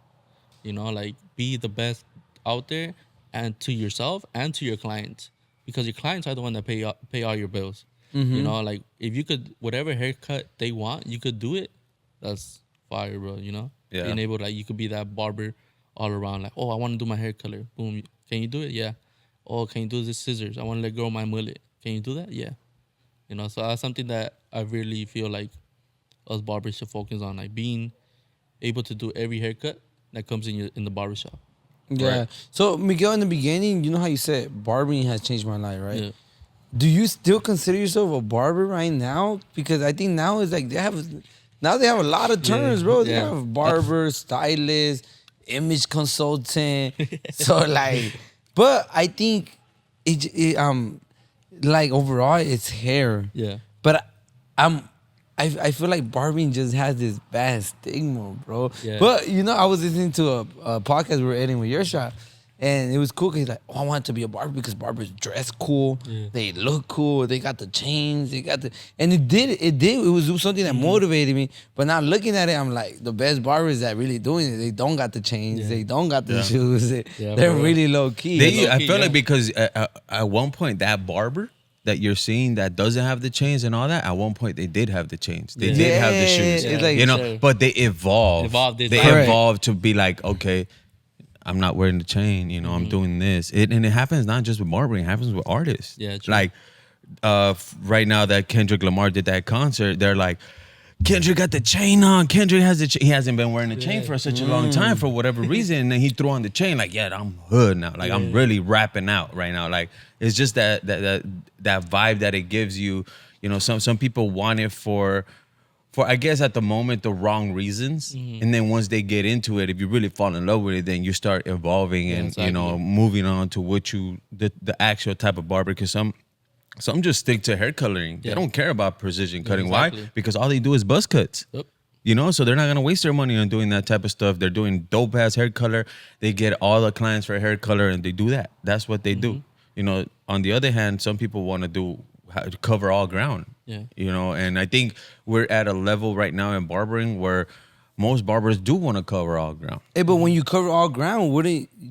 You know, like be the best out there, and to yourself and to your clients, because your clients are the one that pay all your bills. You know, like if you could, whatever haircut they want, you could do it. That's fire, bro. You know,
Yeah.
being able to, like, you could be that barber all around. Like, oh, I want to do my hair color. Boom, can you do it? Yeah. Oh, can you do this scissors? I want to let go of my mullet. Can you do that? Yeah. You know, so that's something that I really feel like us barbers should focus on, like being able to do every haircut that comes in the barbershop.
Yeah.
Right.
So Miguel, in the beginning, you know how you said barbering has changed my life, right?
Yeah.
Do you still consider yourself a barber right now? Because I think now it's like they have a lot of terms, bro. They
Yeah.
have barber, stylist, image consultant. So like, but I think it like overall it's hair.
Yeah.
But I feel like barbering just has this bad stigma, bro.
Yeah.
But you know, I was listening to a podcast we were editing with your shop, and it was cool because he's like, oh, I want to be a barber because barbers dress cool, they look cool, they got the chains, they got the, and it was something that motivated me. But now looking at it, I'm like, the best barbers that really doing it, they don't got the chains, they don't got the shoes, they're
bro.
really low key.
I
low-key,
feel
yeah.
like because at one point that barber that you're seeing that doesn't have the chains and all that, at one point they did have the chains. They did have the shoes.
it's like-
you know,
Sure.
but they evolved.
They
They
evolved.
evolved to be like, okay, I'm not wearing the chain, you know, I'm doing this. And it happens not just with barbering, it happens with artists.
Yeah, true.
Like right now that Kendrick Lamar did that concert, they're like, Kendrick got the chain on. Kendrick has the he hasn't been wearing the chain for such a long time for whatever reason. And then he threw on the chain like, yeah, I'm hood now. Like I'm really rapping out right now. Like it's just that vibe that it gives you. You know, some people want it for I guess at the moment the wrong reasons. And then once they get into it, if you really fall in love with it, then you start evolving and you know, moving on to what the actual type of barber. Because some just stick to hair coloring. They don't care about precision cutting.
exactly.
Why? Because all they do is buzz cuts.
Yep.
You know, so they're not gonna waste their money on doing that type of stuff. They're doing dope ass hair color. They get all the clients for hair color, and they do that. That's what they do. You know. On the other hand, some people want to cover all ground.
Yeah.
You know, and I think we're at a level right now in barbering where most barbers do want to cover all ground.
Hey, but when you cover all ground,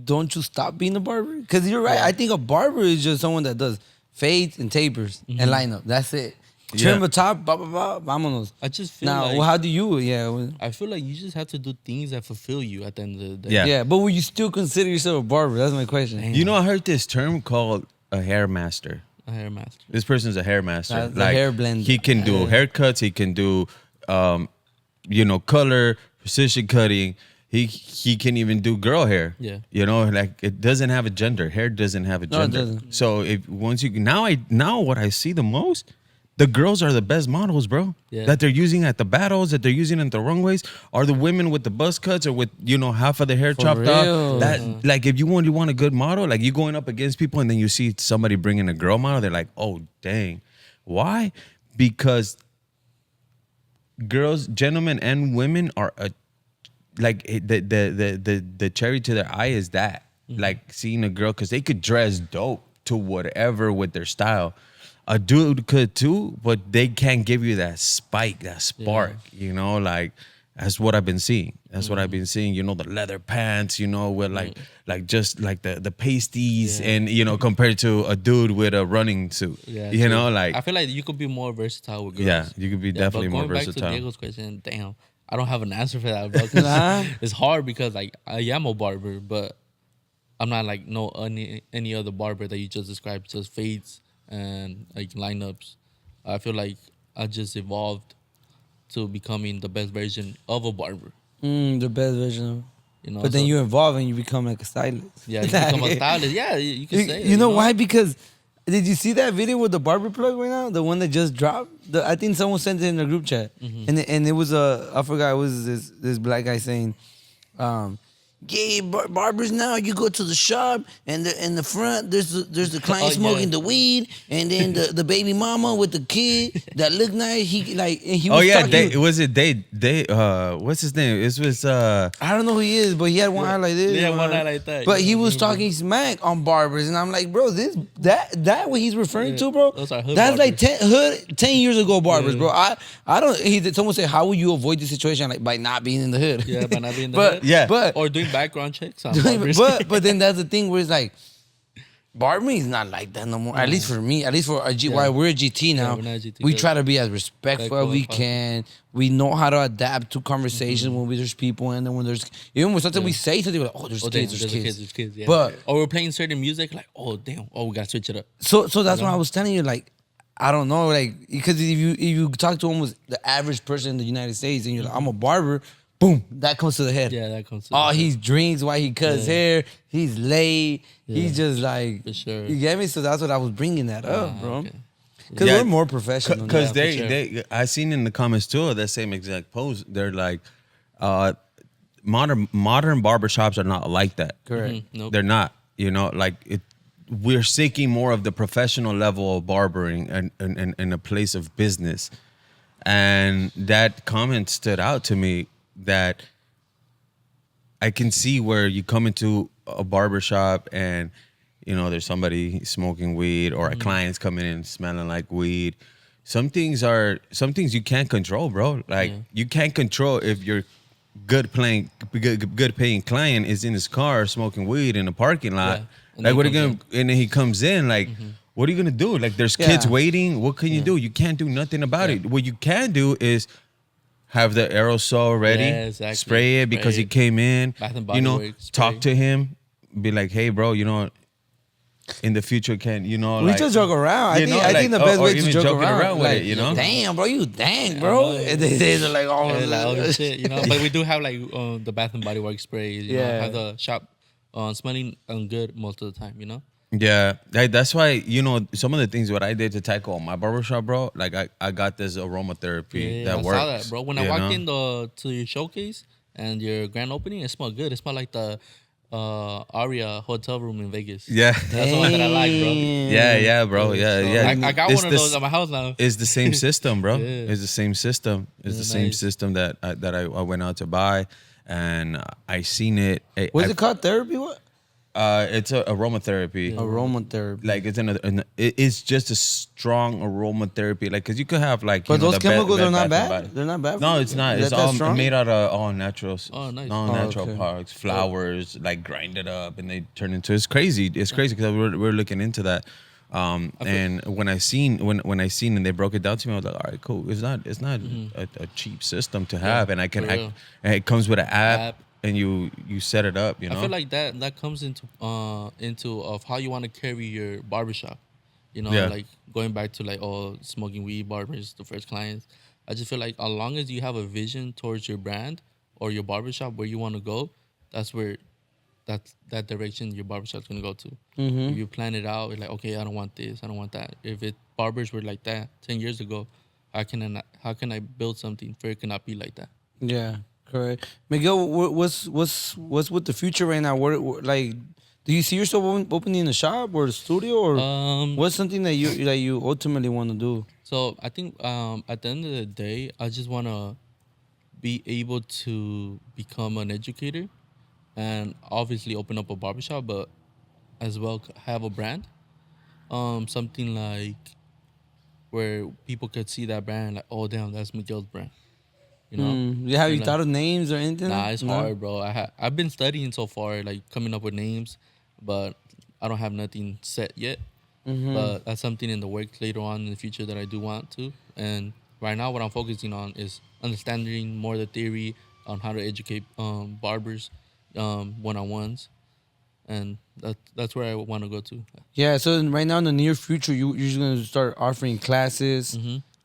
don't you stop being a barber? Because you're right. I think a barber is just someone that does fades and tapers and lineup. That's it. Trim
Yeah.
the top, blah, blah, blah, vámonos.
I just feel
Now,
like,
well, how do you,
I feel like you just have to do things that fulfill you at the end of the day.
Yeah.
yeah, but will you still consider yourself a barber? That's my question.
You know, I heard this term called a hair master.
A hair master.
This person's a hair master.
That's the hair blend.
He can do haircuts. He can do, you know, color, precision cutting. He can even do girl hair.
Yeah.
You know, like it doesn't have a gender. Hair doesn't have a
No, it
gender.
doesn't.
So if once you now what I see the most, the girls are the best models, bro.
Yeah.
That they're using at the battles, that they're using at the runways, are the women with the buzz cuts or with, you know, half of the hair chopped
real.
off. That like if you want a good model, like you going up against people and then you see somebody bringing a girl model, they're like, oh dang. Why? Because girls, gentlemen and women are like the cherry to their eye is that. Like seeing a girl, because they could dress dope to whatever with their style. A dude could too, but they can't give you that spike, that spark, you know, like that's what I've been seeing. That's what I've been seeing, you know, the leather pants, you know, with like just like the pasties and, you know, compared to a dude with a running suit,
Yeah,
you
true.
know, like,
I feel like you could be more versatile with girls.
yeah, you could be definitely
but
more
going back
versatile.
to Diego's question, damn, I don't have an answer for that, bro. 'Cause
Nah.
It's hard because like I am a barber, but I'm not like any other barber that you just described, just fades and like lineups. I feel like I just evolved to becoming the best version of a barber.
The best version of
You know,
But then
so-
you evolve and you become like a stylist.
yeah, you become a stylist. Yeah, you can say it,
You know why? Because did you see that video with the barber plug right now? The one that just dropped? I think someone sent it in the group chat. And it was I forgot, it was this black guy saying, yeah, barbers now, you go to the shop and in the front there's the client smoking the weed, and then the baby mama with the kid that look nice. He like, and he was
what's his name? It was
I don't know who he is, but he had one eye like this.
Yeah, one eye like that.
But he was talking smack on barbers, and I'm like, bro, that what he's referring to, bro.
Those are hood
That's
barbers.
like 10 years ago barbers, bro. I don't. Someone said, how will you avoid the situation, like by not being in the hood?
Yeah, by not being in the hood.
yeah.
But
or doing background checks on barbers.
but then that's the thing where it's like, barbering is not like that no more. At least for me. At least for why we're a GT now.
we're not a GT,
we
but
try to be as respectful as we can. We know how to adapt to conversations when there's people, and then when there's even when something we say something, we're like, oh, there's kids.
Yeah.
But
or we're playing certain music, like, oh damn, we gotta switch it up.
so that's what I was telling you, like, I don't know, like, because if you talk to almost the average person in the United States and you're like, I'm a barber, boom, that comes to the head.
Yeah, that comes to
Oh,
the
he drinks while he cuts hair. He's late. He's just like,
For sure.
you get me? So that's what I was bringing that up, bro.
okay.
Because we're more professional.
Because
now.
they I seen in the comments too of that same exact post. They're like, modern barbershops are not like that.
Correct.
Nope.
They're not. You know, like we're seeking more of the professional level of barbering and in a place of business. And that comment stood out to me, that I can see where you come into a barbershop and, you know, there's somebody smoking weed, or a client's coming in smelling like weed. Some things you can't control, bro. Like you can't control if your good paying client is in his car smoking weed in a parking lot.
Yeah.
Like what are you gonna? And then he comes in, like, what are you gonna do? Like there's kids waiting. What can you do? You can't do nothing about it. What you can do is have the aerosol ready,
exactly.
spray it because he came in.
Bath and Body
you know,
Works,
talk
spray.
to him, be like, hey, bro, you know, in the future, we
We just joke around. I think the best way to joke around
with
like,
it, you know?
Damn, bro, you bro. And they're like,
oh shit, you know. But we do have like the Bath and Body Works sprays. You know, have the shop smelling good most of the time. You know.
Yeah, that's why, you know, some of the things what I did to tackle my barbershop, bro, like I got this aromatherapy that
I
works.
saw that, bro. When I walked in to your showcase and your grand opening, it smelled good. It smelled like the Aria hotel room in Vegas.
Yeah.
That's the one that I like, bro.
Yeah, bro. Yeah.
I got one of those at my house now.
It's the same system, bro.
Yeah.
It's the same system. It's the same
nice.
system that I went out to buy, and I seen it.
What's it called? Therapy? What?
It's a aromatherapy.
Aromatherapy.
Like it's just a strong aromatherapy. Like, cause you could have like.
But those
the
chemicals are not
Bath and
bad.
Body.
They're not bad. For
No,
you?
it's not.
Is
It's
that
all
strong?
made out of all naturals.
Oh, nice.
All natural
okay.
products, flowers, like grind it up and they turn into. It's crazy. It's crazy because we're looking into that. And when I seen and they broke it down to me, I was like, all right, cool. It's not a cheap system to have, and I can
real.
and it comes with an app. And you set it up, you know.
I feel like that comes into of how you want to carry your barbershop. You know, like going back to like smoking weed barbers, the first clients. I just feel like as long as you have a vision towards your brand or your barbershop where you want to go, that's where that direction your barbershop's gonna go to. If you plan it out, you're like, okay, I don't want this, I don't want that. If barbers were like that 10 years ago, how can I build something for it cannot be like that?
Yeah. Correct. Miguel, what's with the future right now? What like, do you see yourself opening a shop or a studio, or what's something that you ultimately want to do?
So I think at the end of the day, I just want to be able to become an educator and obviously open up a barbershop, but as well have a brand. Something like where people could see that brand, like, oh damn, that's Miguel's brand. You know?
Have you thought of names or anything?
Nah, it's hard, bro. I've been studying so far, like coming up with names, but I don't have nothing set yet. But that's something in the works later on in the future that I do want to. And right now, what I'm focusing on is understanding more the theory on how to educate barbers, one-on-ones, and that's where I want to go to.
Yeah. So right now, in the near future, you're just gonna start offering classes.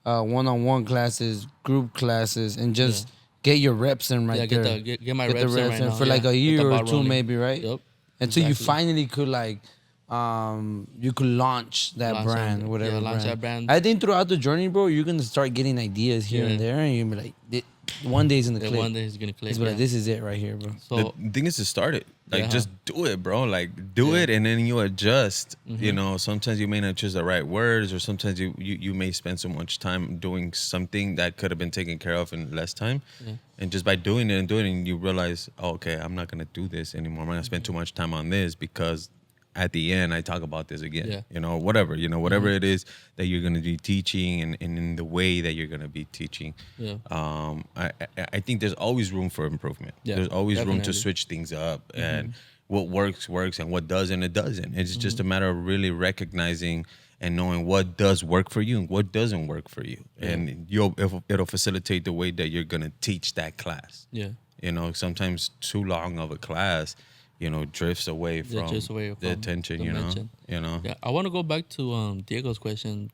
One-on-one classes, group classes, and just get your reps in there.
Get my reps in right now.
for like a year or two,
rolling.
maybe, right?
Yep.
Until you finally could you could launch that brand, whatever.
Launch that brand.
I think throughout the journey, bro, you're gonna start getting ideas here and there, and you're gonna be like, one day it's gonna
Yeah,
click.
one day it's gonna click.
It's like,
Yeah.
this is it right here, bro.
So
The thing is to start it. Like,
Yeah.
just do it, bro. Like, do it, and then you adjust. You know, sometimes you may not choose the right words, or sometimes you may spend so much time doing something that could have been taken care of in less time. And just by doing it, you realize, oh, okay, I'm not gonna do this anymore. I'm not gonna spend too much time on this because at the end I talk about this again.
Yeah.
You know, whatever it is that you're gonna be teaching, and in the way that you're gonna be teaching.
Yeah.
I think there's always room for improvement.
Yeah,
There's always room to
definitely.
switch things up, and what works, and what doesn't, it doesn't. It's just a matter of really recognizing and knowing what does work for you and what doesn't work for you. And it'll facilitate the way that you're gonna teach that class.
yeah.
You know, sometimes too long of a class, drifts away from the attention,
mention.
you know.
Yeah, I want to go back to Diego's question,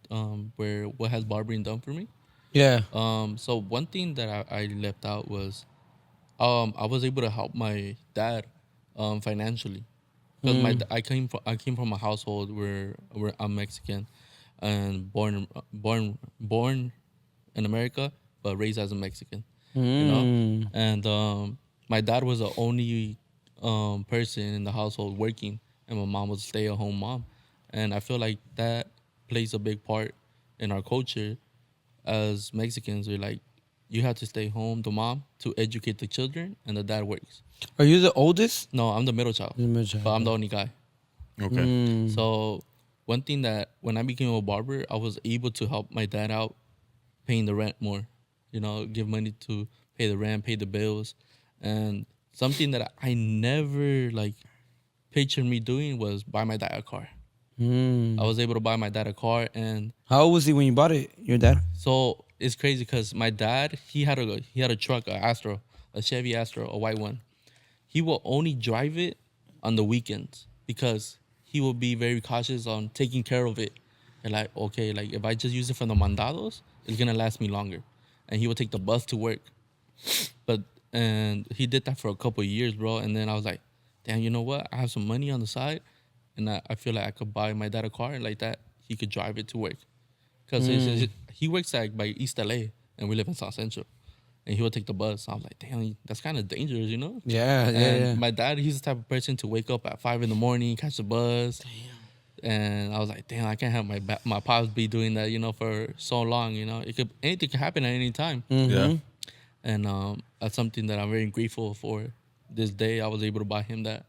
where what has barbering done for me?
Yeah.
So one thing that I left out was, I was able to help my dad, financially, because I came from a household where I'm Mexican, and born in America, but raised as a Mexican, you know, and my dad was the only person in the household working, and my mom was a stay-at-home mom, and I feel like that plays a big part in our culture as Mexicans. We're like, you have to stay home, the mom, to educate the children, and the dad works.
Are you the oldest?
No, I'm the middle child, but I'm the only guy.
Okay.
So one thing that when I became a barber, I was able to help my dad out paying the rent more, give money to pay the rent, pay the bills. And something that I never pictured me doing was buy my dad a car. I was able to buy my dad a car, and
How old was he when you bought it? Your dad?
so it's crazy because my dad, he had a truck, a Chevy Astro, a white one. He will only drive it on the weekends because he will be very cautious on taking care of it. And if I just use it for the mandados, it's gonna last me longer. And he would take the bus to work. And he did that for a couple of years, bro. And then I was like, damn, you know what? I have some money on the side, and I feel like I could buy my dad a car, and like that, he could drive it to work. Because he works by East LA, and we live in South Central. And he would take the bus. I was like, damn, that's kind of dangerous, you know?
Yeah,
And my dad, he's the type of person to wake up at 5 a.m, catch the bus. Damn. And I was like, damn, I can't have my pops be doing that, for so long, anything could happen at any time.
Yeah.
And that's something that I'm very grateful for. This day, I was able to buy him that.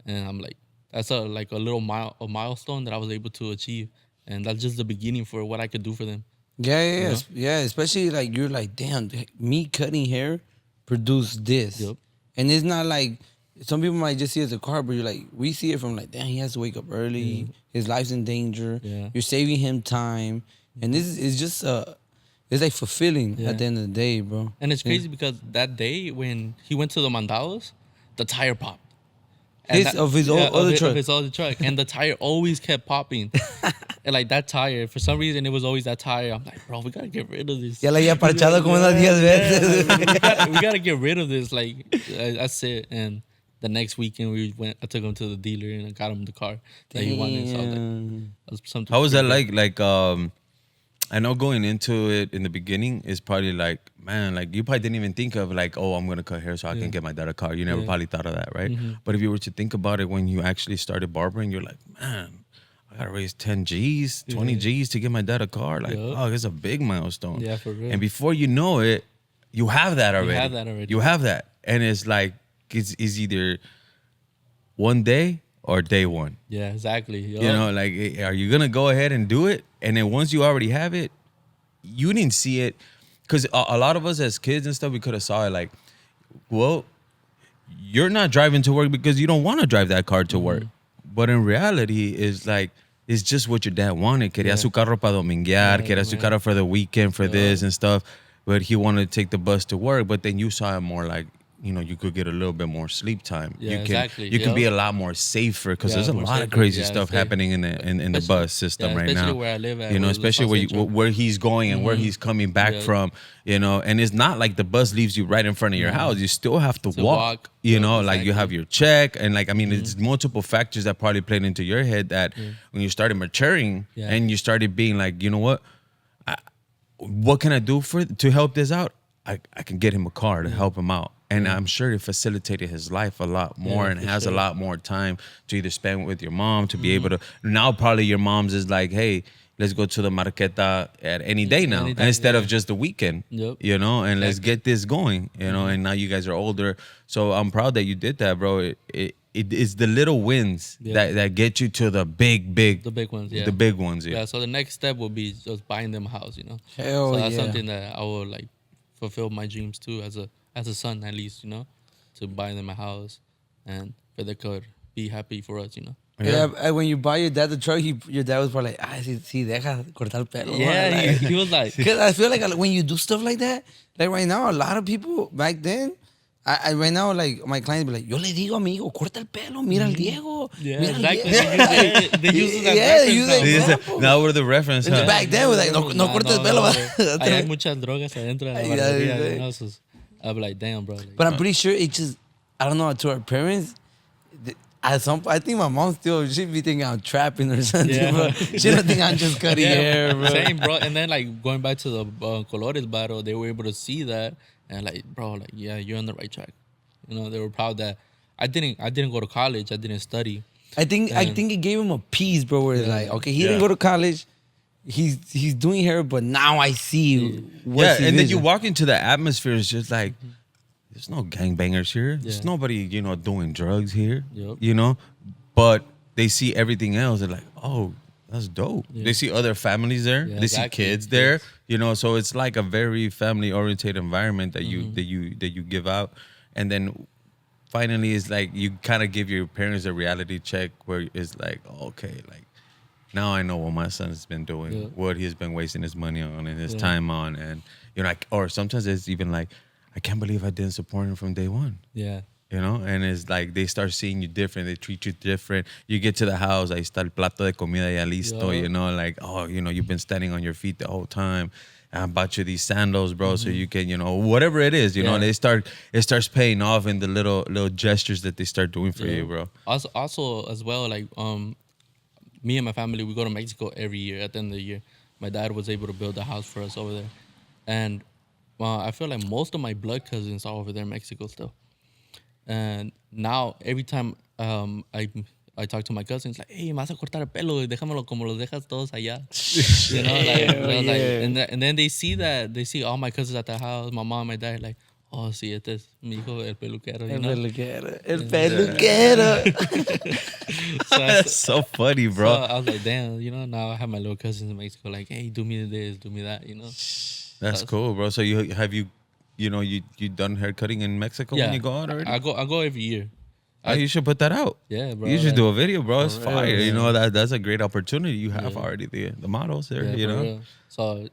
And I'm like, that's a little milestone that I was able to achieve. And that's just the beginning for what I could do for them.
Yeah. Especially you're like, damn, me cutting hair produced this.
Yep.
And it's not like some people might just see it as a car, but you're like, we see it from damn, he has to wake up early. His life's in danger.
Yeah.
You're saving him time. And this is just it's fulfilling at the end of the day, bro.
And it's crazy because that day when he went to the mandados, the tire popped.
Of his other truck.
Of his other truck. And the tire always kept popping. And that tire, for some reason, it was always that tire. I'm like, bro, we got to get rid of this.
Ya la había parchado como unas 10 veces.
We got to get rid of this. That's it. And the next weekend, I took him to the dealer and I got him the car that he wanted. So I was like, that's something.
How was that like? I know going into it in the beginning is probably man, you probably didn't even think of oh, I'm gonna cut hair so I can get my dad a car. You never probably thought of that, right? But if you were to think about it when you actually started barbering, you're like, man, I gotta raise 10 G's, 20 G's to get my dad a car. Oh, it's a big milestone.
Yeah, for real.
And before you know it, you have that already. You have that. And it's it's either one day or day one.
Yeah, exactly. Yep.
You know, are you going to go ahead and do it? And then once you already have it, you didn't see it. Because a lot of us as kids and stuff, we could have saw it well, you're not driving to work because you don't want to drive that car to work. But in reality, it's just what your dad wanted. Quería su carro para dominguear, quería su carro for the weekend, for this and stuff. But he wanted to take the bus to work. But then you saw it more you could get a little bit more sleep time.
Yeah, exactly.
You can be a lot more safer because there's a lot of crazy stuff happening in the bus system right now.
Especially where I live at.
Especially where he's going and where he's coming back from. And it's not like the bus leaves you right in front of your house. You still have to walk. You have your check and it's multiple factors that probably played into your head that when you started maturing and you started being you know what can I do to help this out? I can get him a car to help him out. And I'm sure it facilitated his life a lot more and has a lot more time to either spend with your mom, to be able to. Now, probably your mom's is like, hey, let's go to the marqueta at any day now, instead of just the weekend, you know, and let's get this going, you know, and now you guys are older. So I'm proud that you did that, bro. It is the little wins that get you to the big
ones,
the big ones.
Yeah, so the next step will be just buying them a house, you know.
Hell
so that's something that I will like fulfill my dreams too, as a son, at least, you know, to buy them a house and for they could be happy for us, you know.
Yeah, when you buy your dad the truck, your dad was probably like, sí, deja cortar el pelo.
Yeah, like, he was like,
because I feel like when you do stuff like that, like right now, a lot of people back then, I right now, like my clients be like, yo le digo a mi hijo, corta el pelo, mira al Diego.
Yeah,
mira
exactly.
Diego.
They use that
they use that example.
Now we're the reference. Huh?
Back then, was like, no cortes el pelo.
Hay muchas drogas adentro de la barbería, you know, so I'll be like, damn, bro. Like,
but I'm pretty sure it just, I don't know, to our parents, at some point, I think my mom still, she be thinking I'm trapping or something, bro. She don't think I'm just cutting hair, bro.
Same, bro. And then, like, going back to the Colores battle, they were able to see that and, like, bro, like, yeah, you're on the right track. You know, they were proud that I didn't go to college. I didn't study.
I think it gave him a peace, bro, where it's like, okay, he didn't go to college. He's doing hair, but now I see what's
and then you walk into the atmosphere, it's just like, there's no gangbangers here.
Yeah.
There's nobody, you know, doing drugs here,
Yep.
you know. But they see everything else. They're like, oh, that's dope.
Yeah.
They see other families there.
Yeah,
they
exactly.
see kids there, you know. So it's like a very family-oriented environment that you give out. And then finally, it's like you kind of give your parents a reality check where it's like, okay, like now I know what my son has been doing, what he's been wasting his money on and his time on, and you know, like, or sometimes it's even like, I can't believe I didn't support him from day one.
Yeah.
You know, and it's like they start seeing you different. They treat you different. You get to the house, ahí está el plato de comida ya listo, you know, like, oh, you know, you've been standing on your feet the whole time. I bought you these sandals, bro, so you can, you know, whatever it is, you know, it starts paying off in the little gestures that they start doing for you, bro.
Also, as well, like, me and my family, we go to Mexico every year at the end of the year. My dad was able to build a house for us over there. And I feel like most of my blood cousins are over there in Mexico still. And now, every time I talk to my cousins, like, hey, me vas a cortar el pelo, déjamelo como los dejas todos allá. You know, like, and then they see all my cousins at the house, my mom, my dad, like, oh, sí, este es mi hijo, el peluquero, you know?
El peluquero.
That's so funny, bro.
So I was like, damn, you know, now I have my little cousins in Mexico, like, hey, do me this, do me that, you know?
That's cool, bro. So you done hair cutting in Mexico when you go out already?
I go every year.
You should put that out.
Yeah, bro.
You should do a video, bro. It's fire.
real,
You know, that's a great opportunity. You have already the models there, you know?
Real. So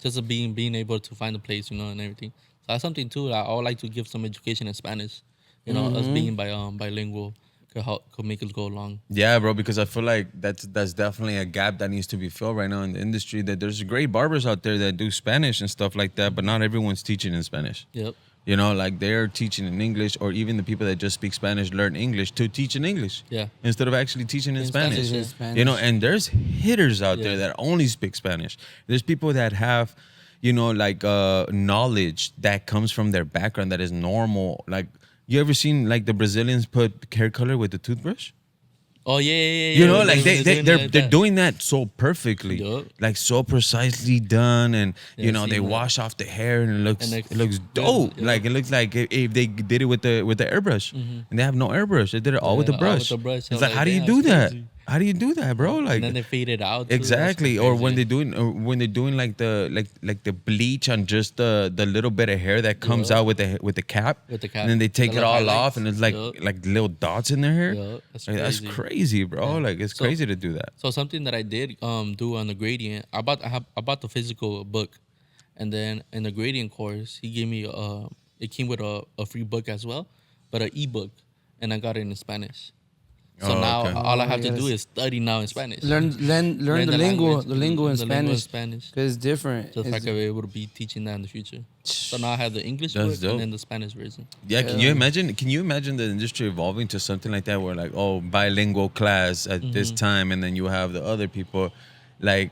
just being able to find a place, you know, and everything. So that's something too that I would like to give some education in Spanish. You know, us being bilingual could make us go along.
Yeah, bro, because I feel like that's definitely a gap that needs to be filled right now in the industry. That there's great barbers out there that do Spanish and stuff like that, but not everyone's teaching in Spanish.
Yep.
You know, like they're teaching in English, or even the people that just speak Spanish learn English to teach in English.
Yeah.
Instead of actually teaching in Spanish.
Spanish.
You know, and there's hitters out there that only speak Spanish. There's people that have, you know, like knowledge that comes from their background that is normal. Like, you ever seen like the Brazilians put hair color with the toothbrush?
Oh yeah.
You know, like they're doing that so perfectly,
Yup.
like so precisely done, and you know
seen
they
that.
wash off the hair and it looks dope.
Yeah.
Like it looks like if they did it with the airbrush, and they have no airbrush, they did it all with the brush.
All with the brush. I
It's
was
like, how do you
damn,
do
that's
that?
crazy.
How do you do that, bro? Like,
And then they fade it out. Too.
exactly.
That's
Or when
crazy.
they're doing like the bleach on just the little bit of hair that comes out with the cap.
With the cap.
And then they take
The
it
little
all
highlights.
off, and it's like little dots in their hair.
Yup, that's
Like, that's
crazy.
crazy, bro. Like, it's
So-
crazy to do that.
So something that I did do on the gradient, I bought the physical book, and then in the gradient course, he gave me it came with a free book as well, but an ebook, and I got it in Spanish. So now
okay.
all I have to
yes.
do is study now in Spanish.
Learn the
language,
lingo in
the lingo in
Spanish.
Spanish.
Because it's different.
So if I
It's-
could be able to be teaching that in the future. So now I have the English
That's
book
dope.
and then the Spanish version.
Yeah, can you imagine? Can you imagine the industry evolving to something like that, where like, oh, bilingual class at this time, and then you have the other people, like,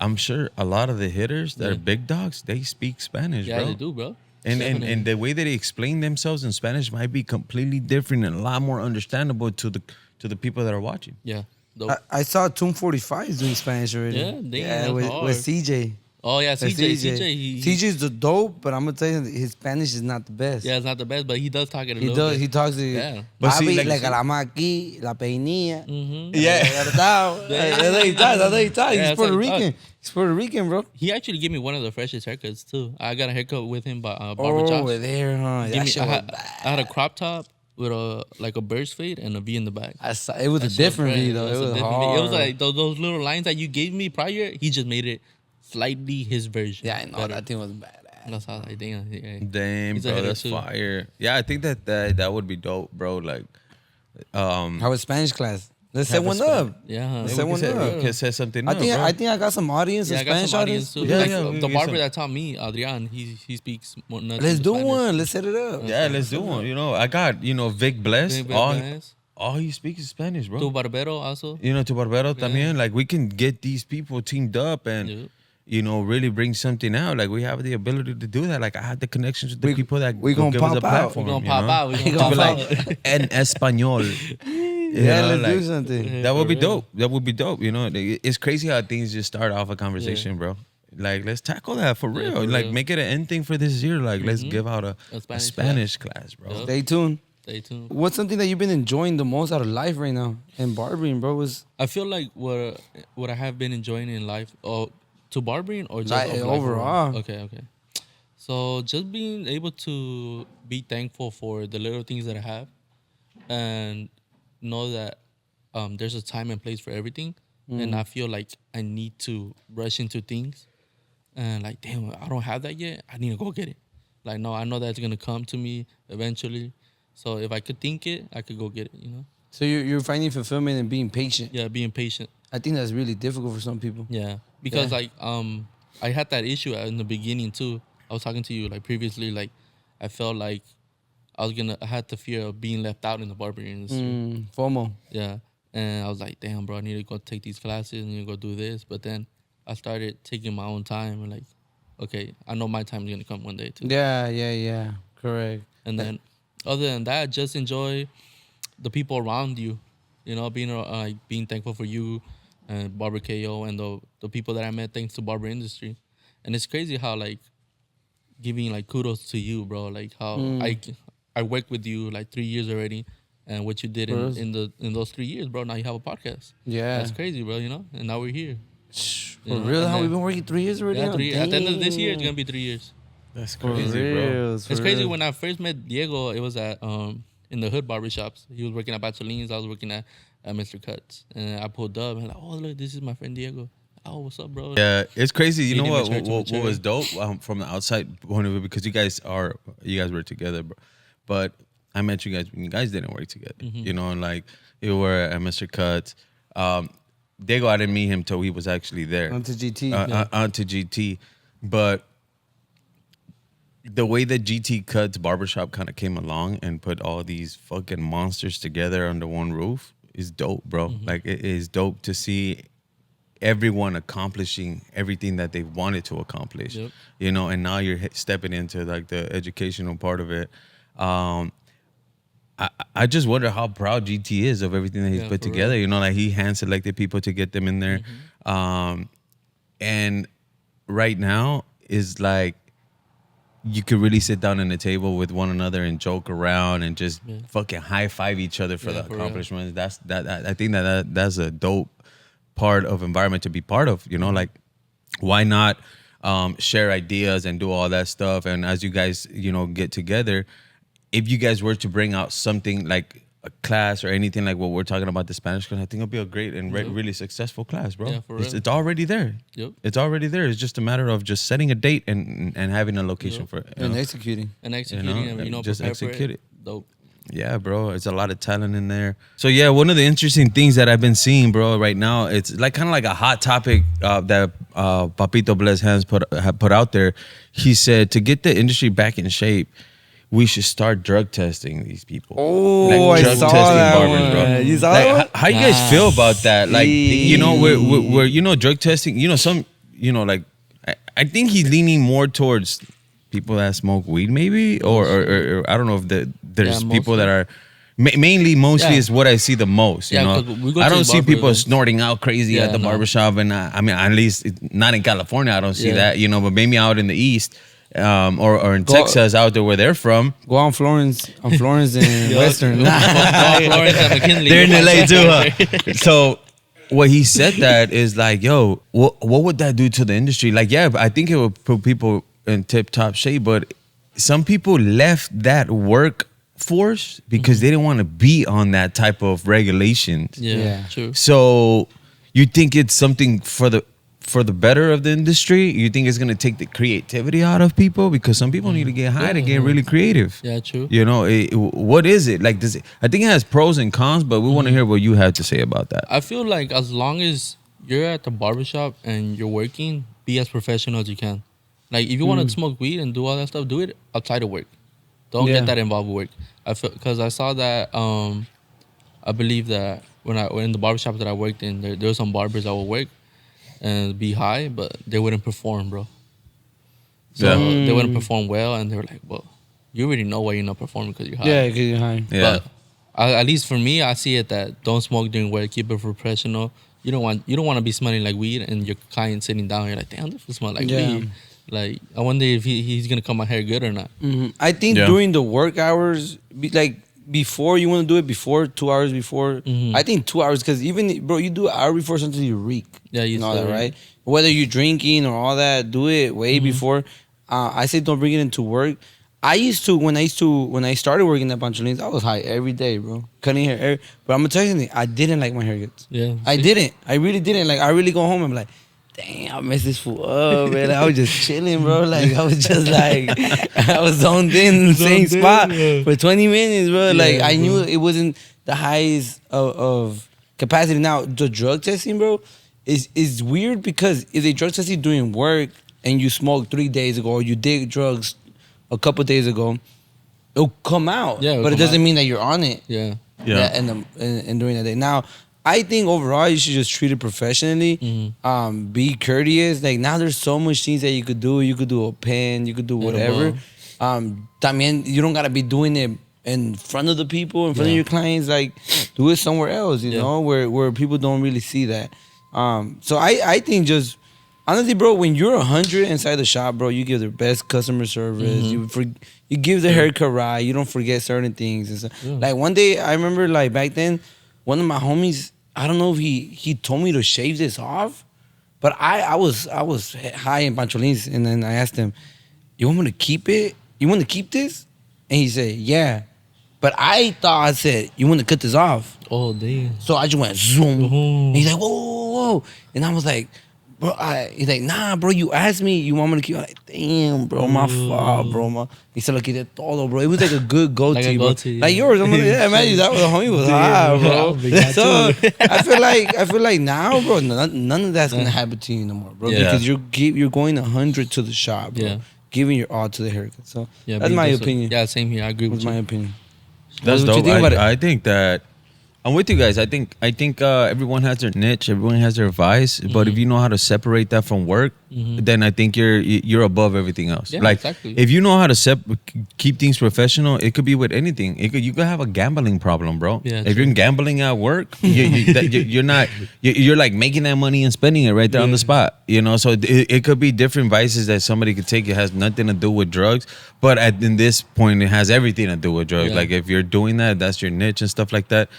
I'm sure a lot of the hitters that are big dogs, they speak Spanish,
Yeah,
bro.
they do, bro.
And the way that they explain themselves in Spanish might be completely different and a lot more understandable to the people that are watching.
Yeah. Dope.
I saw Toon 45 is doing Spanish already.
Yeah, damn,
with,
that's hard.
with CJ.
Oh yeah, CJ.
CJ's the dope, but I'm gonna tell you, his Spanish is not the best.
Yeah, it's not the best, but he does talk it a
He
little
does.
bit.
He talks to
Yeah.
But see,
Papi,
like-
like la maqui, la peinilla.
Yeah.
That's how he talks. That's how he talks.
Yeah,
He's
it's
Puerto
like,
Rican. He's Puerto Rican, bro.
He actually gave me one of the freshest haircuts too. I got a haircut with him by Barber Josh.
Over there, huh?
Give
That
me-
shit
I,
was
had,
bad.
I had a crop top with a burst fade and a V in the back.
I saw, it was a
That shit
different
fresh.
V, though. It
That's a
was
different
hard.
V. It was like those little lines that you gave me prior. He just made it slightly his version.
Yeah, I know.
better.
That thing was badass.
That's how I think. Yeah.
Damn,
He's a
bro,
hitter
that's
too.
fire. Yeah, I think that would be dope, bro. Like,
How was Spanish class? Let's set
Have a
one
Spanish-
up.
Yeah.
Let's set one up.
we can say something.
I
up,
think
bro.
I got some audience,
Yeah,
a
I got
Spanish
some audience too.
Yeah,
Like,
yeah, we
the
get
barber
some.
that taught me, Adrian, he speaks more.
Let's do one. Let's set it up.
Yeah, let's do one. You know, I got Vic Bless. All he speaks is Spanish, bro.
Tu barbero also.
Tu barbero también. Like, we can get these people teamed up and
Yeah.
really bring something out. Like, we have the ability to do that. Like, I have the connections with the people that
we
will
gonna
give us a
pop out.
platform.
We gonna
you
pop
know?
out. We
We
gonna
gonna
pop
Be
out.
like en español.
Yeah, let's do something.
That would be
For real.
dope. That would be dope. You know, it's crazy how things just start off a conversation, bro. Like, let's tackle that for real.
for
Like,
real.
make it an end thing for this year. Like, let's give out a
Spanish
Spanish class, bro.
Yeah.
Stay tuned.
Stay tuned.
What's something that you've been enjoying the most out of life right now? And barbering, bro, was
I feel like what I have been enjoying in life, to barbering or just
Like,
of life
overall.
Okay. So just being able to be thankful for the little things that I have, and know that there's a time and place for everything, and I feel like I need to rush into things, and like, damn, I don't have that yet. I need to go get it. Like, no, I know that's gonna come to me eventually. So if I could think it, I could go get it. You know?
so you're finding fulfillment and being patient.
Yeah, being patient.
I think that's really difficult for some people.
Yeah, because
Yeah.
like I had that issue in the beginning too. I was talking to you like previously. Like I felt like I had the fear of being left out in the barbering industry.
FOMO.
Yeah, and I was like, damn, bro, I need to go take these classes. I need to go do this. But then I started taking my own time and like, okay, I know my time is gonna come one day too.
Yeah. Correct.
And then other than that, just enjoy the people around you. You know, being thankful for you and Barber KO and the people that I met thanks to barber industry. And it's crazy how like giving like kudos to you, bro. Like how I worked with you like 3 years already, and what you did in those 3 years, bro. Now you have a podcast.
Yeah.
That's crazy, bro. You know, and now we're here.
For
You know,
real?
and
How
then-
we've been working 3 years already?
Yeah,
now?
3 years. At the end of this year, it's
Damn.
gonna be 3 years.
That's
For
crazy, bro.
real.
It's crazy when I first met Diego. It was at in the hood barbershops. He was working at Bachelines. I was working at MzRlODBiNWFlZA. And I pulled up and like, oh look, this is my friend Diego. Oh, what's up, bro?
Yeah, it's crazy. You know
Meeting
what?
mature to
What
mature.
was dope from the outside point of view, because you guys were together, bro. But I met you guys when you guys didn't work together. You know, and like you were at MzRlODBiNWFlZA. Diego, I didn't meet him till he was actually there.
Onto GT.
Onto GT, but the way that GTCUTZ Barbershop kind of came along and put all these fucking monsters together under one roof is dope, bro. Like, it is dope to see everyone accomplishing everything that they wanted to accomplish.
Yep.
You know, and now you're stepping into like the educational part of it. I just wonder how proud GT is of everything that he's put
for
together. You know, like he hand selected people to get them in there. And right now is like you could really sit down at the table with one another and joke around and just fucking high five each other for
Yeah,
the
for real.
accomplishments. I think that's a dope part of environment to be part of. You know, like why not share ideas and do all that stuff? And as you guys, get together, if you guys were to bring out something like a class or anything like what we're talking about, the Spanish class, I think it'll be a great and really successful class, bro.
Yeah, for real.
It's already there.
Yep.
It's already there. It's just a matter of just setting a date and having a location for it. you
and
know?
executing.
And executing, and
just
prepare for
execute it.
Dope.
Yeah, bro. It's a lot of talent in there. So yeah, one of the interesting things that I've been seeing, bro, right now, it's like kind of like a hot topic that Papito Bless has put out there. He said to get the industry back in shape, we should start drug testing these people.
Oh, I
drug
saw
testing
that
barbers,
one.
bro.
You saw
Like,
that one?
how you guys feel about that? Like, where drug testing, some, like, I think he's leaning more towards people that smoke weed, maybe, or I don't know if there's people that are. Mostly is what I see the most. You know, I don't see people snorting out crazy at the barbershop, and I mean, at least not in California, I don't see that. You know, but maybe out in the East, or in Texas, out there where they're from.
Go on Florence and Western.
They're in LA too, huh? So what he said that is like, yo, what would that do to the industry? Like, yeah, I think it would put people in tip top shape, but some people left that work force because they didn't want to be on that type of regulations.
Yeah, true.
So you think it's something for the better of the industry? You think it's gonna take the creativity out of people, because some people need to get high to get really creative?
Yeah, true.
You know, what is it like? I think it has pros and cons, but we want to hear what you have to say about that.
I feel like as long as you're at the barbershop and you're working, be as professional as you can. Like, if you want to smoke weed and do all that stuff, do it outside of work. Don't get that involved with work. Because I saw that, I believe that when in the barbershop that I worked in, there were some barbers that would work and be high, but they wouldn't perform, bro. So they wouldn't perform well, and they were like, well, you already know why you're not performing, because you're high.
Yeah, because you're high.
Yeah.
But at least for me, I see it that don't smoke during work, keep it professional. You don't want to be smelling like weed, and your client sitting down, you're like, damn, this will smell like weed. Like, I wonder if he's gonna cut my hair good or not.
I think during the work hours, like before, you want to do it before 2 hours before. I think 2 hours, because even, bro, you do an hour before, sometimes you reek.
Yeah, you
know that, right? Whether you're drinking or all that, do it way before. I say don't bring it into work. When I started working at Pancholins, I was high every day, bro. Cutting hair, but I'm gonna tell you something. I didn't like my haircuts.
Yeah,
I didn't. I really didn't. Like, I really go home and I'm like, damn, I messed this fool up, man. I was just chilling, bro. Like, I was just like, I was zoned in the same spot for 20 minutes, bro. Like, I knew it wasn't the highest of capacity. Now, the drug testing, bro, is weird, because if they drug test you doing work and you smoked 3 days ago, or you did drugs a couple days ago, it'll come out. Yeah, but it doesn't mean that you're on it.
Yeah.
And during that day. Now, I think overall you should just treat it professionally. Be courteous. Like, now there's so much things that you could do. You could do a pen. You could do whatever. También, you don't gotta be doing it in front of the people, in front of your clients. Like, do it somewhere else. You know, where people don't really see that. So I think just honestly, bro, when you're 100 inside the shop, bro, you give the best customer service. You give the haircut right. You don't forget certain things and stuff. Like, one day, I remember, like, back then, one of my homies, I don't know if he told me to shave this off, but I was high in Pancholins, and then I asked him, "You want me to keep it? You want to keep this?" And he said, "Yeah." But I thought I said, "You want to cut this off?"
Oh, damn.
So I just went zoom. And he's like, "Whoa, whoa, whoa!" And I was like, "Bro," he's like, "Nah, bro, you asked me, you want me to keep?" I'm like, "Damn, bro, my fault, bro." He said, "Look, he did todo, bro." It was like a good goatee, bro. Like yours. I'm like, yeah, imagine that was a homie was high, bro. So I feel like now, bro, none of that's gonna happen to you no more, bro. Because you're going 100 to the shop, bro. Giving your all to the haircut. So that's my opinion.
Yeah, same here. I agree with you.
That's my opinion.
That's dope. I think that I'm with you guys. I think everyone has their niche, everyone has their vice. But if you know how to separate that from work, then I think you're above everything else.
Yeah,
like,
exactly.
if you know how to keep things professional, it could be with anything. You could have a gambling problem, bro.
Yeah,
if you're gambling at work, you're not. You're like making that money and spending it right there on the spot. You know, so it could be different vices that somebody could take. It has nothing to do with drugs, but in this point, it has everything to do with drugs. Like, if you're doing that, that's your niche and stuff like that.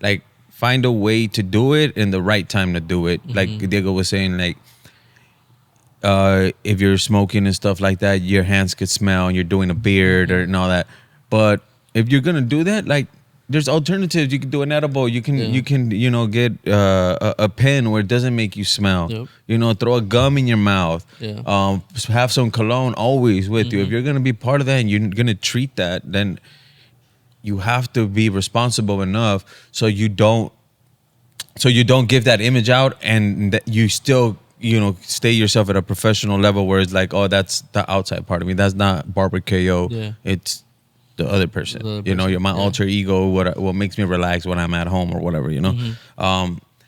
Like, find a way to do it and the right time to do it. Like Diego was saying, like, if you're smoking and stuff like that, your hands could smell and you're doing a beard and all that. But if you're gonna do that, like, there's alternatives. You can do an edible. You can get a pen where it doesn't make you smell. You know, throw a gum in your mouth. Have some cologne always with you. If you're gonna be part of that and you're gonna treat that, then you have to be responsible enough so you don't give that image out, and that you still, stay yourself at a professional level where it's like, oh, that's the outside part of me. That's not Barber KO. It's the other person. You're my alter ego, what makes me relax when I'm at home or whatever,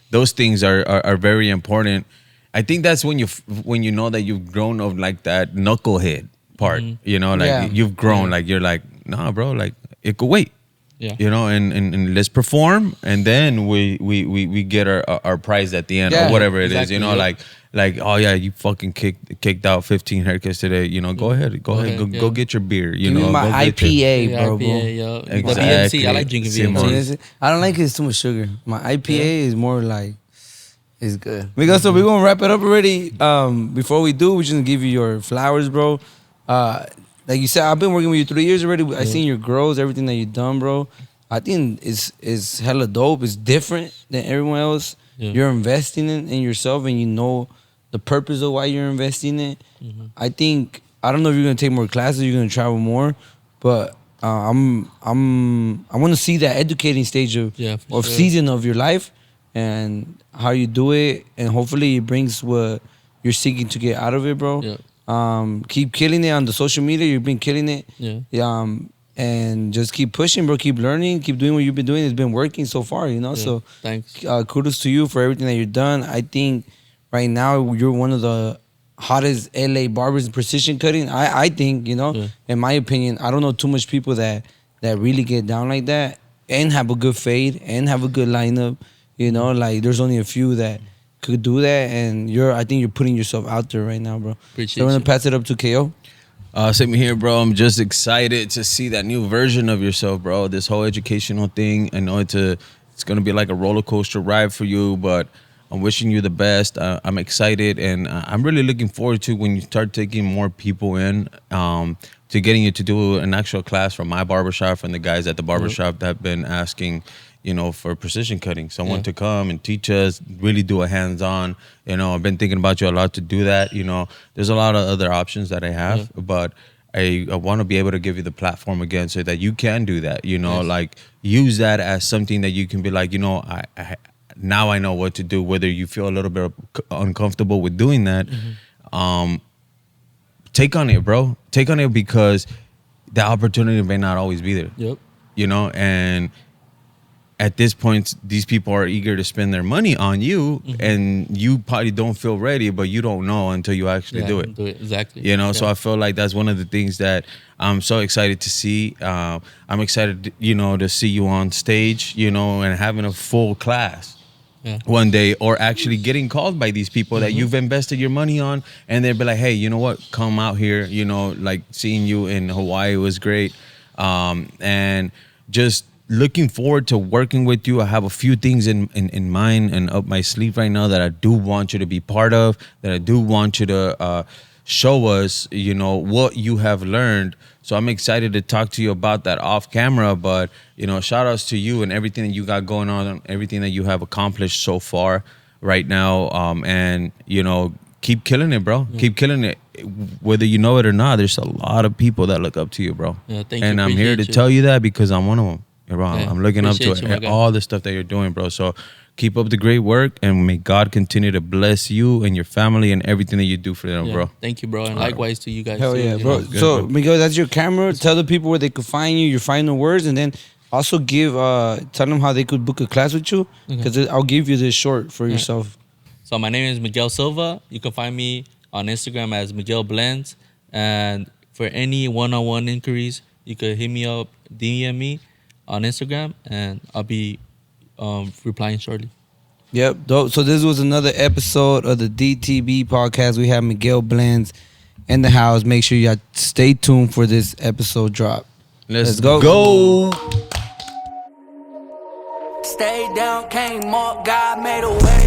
Those things are very important. I think that's when you know that you've grown of like that knucklehead part. You know, like
Yeah.
you've grown. Like you're like, nah, bro, like it could wait.
Yeah.
You know, and let's perform, and then we get our prize at the end
Yeah,
or whatever it is.
exactly,
You know,
yeah.
like oh yeah, you fucking kicked out 15 haircuts today. You know, go ahead, go
yeah.
get your beer. You
Give
know,
me my
go get your-
IPA,
Yeah,
bro.
IPA, yo. The
Exactly.
VMC, I like drinking
Simon.
VMC.
I don't like it. It's too much sugar. My IPA is more like, it's good. Because so we're gonna wrap it up already. Before we do, we're just gonna give you your flowers, bro. Like you said, I've been working with you 3 years already. I seen your growth, everything that you've done, bro. I think it's hella dope. It's different than everyone else.
Yeah.
You're investing in yourself, and you know the purpose of why you're investing in it. I think I don't know if you're gonna take more classes, you're gonna travel more, but I want to see that educating stage of
Yeah, for sure.
season of your life and how you do it, and hopefully it brings what you're seeking to get out of it, bro.
Yeah.
Keep killing it on the social media. You've been killing it.
Yeah.
And just keep pushing, bro. Keep learning. Keep doing what you've been doing. It's been working so far, you know.
Yeah.
So
Thanks.
kudos to you for everything that you've done. I think right now you're one of the hottest LA barbers in precision cutting. I think, you know,
Yeah.
in my opinion, I don't know too much people that really get down like that and have a good fade and have a good lineup. You know, like there's only a few that could do that, and I think you're putting yourself out there right now, bro.
Appreciate
So I'm gonna
you.
pass it up to KO.
Same here, bro. I'm just excited to see that new version of yourself, bro. This whole educational thing. I know it's gonna be like a roller coaster ride for you, but I'm wishing you the best. I'm excited, and I'm really looking forward to when you start taking more people in, to getting you to do an actual class from my barbershop, from the guys at the barbershop that have been asking, you know, for precision cutting. Someone to come and teach us, really do a hands-on. You know, I've been thinking about you a lot to do that. You know, there's a lot of other options that I have, but I want to be able to give you the platform again so that you can do that. You know, like use that as something that you can be like, you know, I now I know what to do. Whether you feel a little bit uncomfortable with doing that, take on it, bro. Take on it, because the opportunity may not always be there.
Yep.
You know, and at this point, these people are eager to spend their money on you, and you probably don't feel ready, but you don't know until you actually do it.
Exactly.
You know, so
Yeah.
I feel like that's one of the things that I'm so excited to see. I'm excited, you know, to see you on stage, you know, and having a full class one day, or actually getting called by these people that you've invested your money on, and they'll be like, hey, you know what, come out here. You know, like seeing you in Hawaii was great, and just looking forward to working with you. I have a few things in mind and up my sleeve right now that I do want you to be part of, that I do want you to show us, you know, what you have learned. So I'm excited to talk to you about that off camera, but, you know, shout outs to you and everything that you got going on and everything that you have accomplished so far right now. And, you know, keep killing it, bro. Keep killing it. Whether you know it or not, there's a lot of people that look up to you, bro.
Yeah, thank you.
And I'm here to
Appreciate you.
tell you that because I'm one of them. Bro,
Yeah,
I'm looking up to
appreciate you, my guy.
all the stuff that you're doing, bro. So keep up the great work, and may God continue to bless you and your family and everything that you do for them,
Yeah.
bro.
Thank you, bro. And likewise to you guys.
Hell
too,
yeah,
you
bro.
know.
So,
bro.
Miguel, that's your camera. Tell the people where they could find you, your final words, and then also tell them how they could book a class with you, because I'll give you this short for yourself.
So my name is Miguel Silva. You can find me on Instagram as Miguelblends. And for any one-on-one inquiries, you could hit me up, DM me on Instagram, and I'll be replying shortly.
Yep, dope. So this was another episode of the DTB podcast. We have Miguelblends in the house. Make sure y'all stay tuned for this episode drop.
Let's
go.
Stay down, came up, God made a way.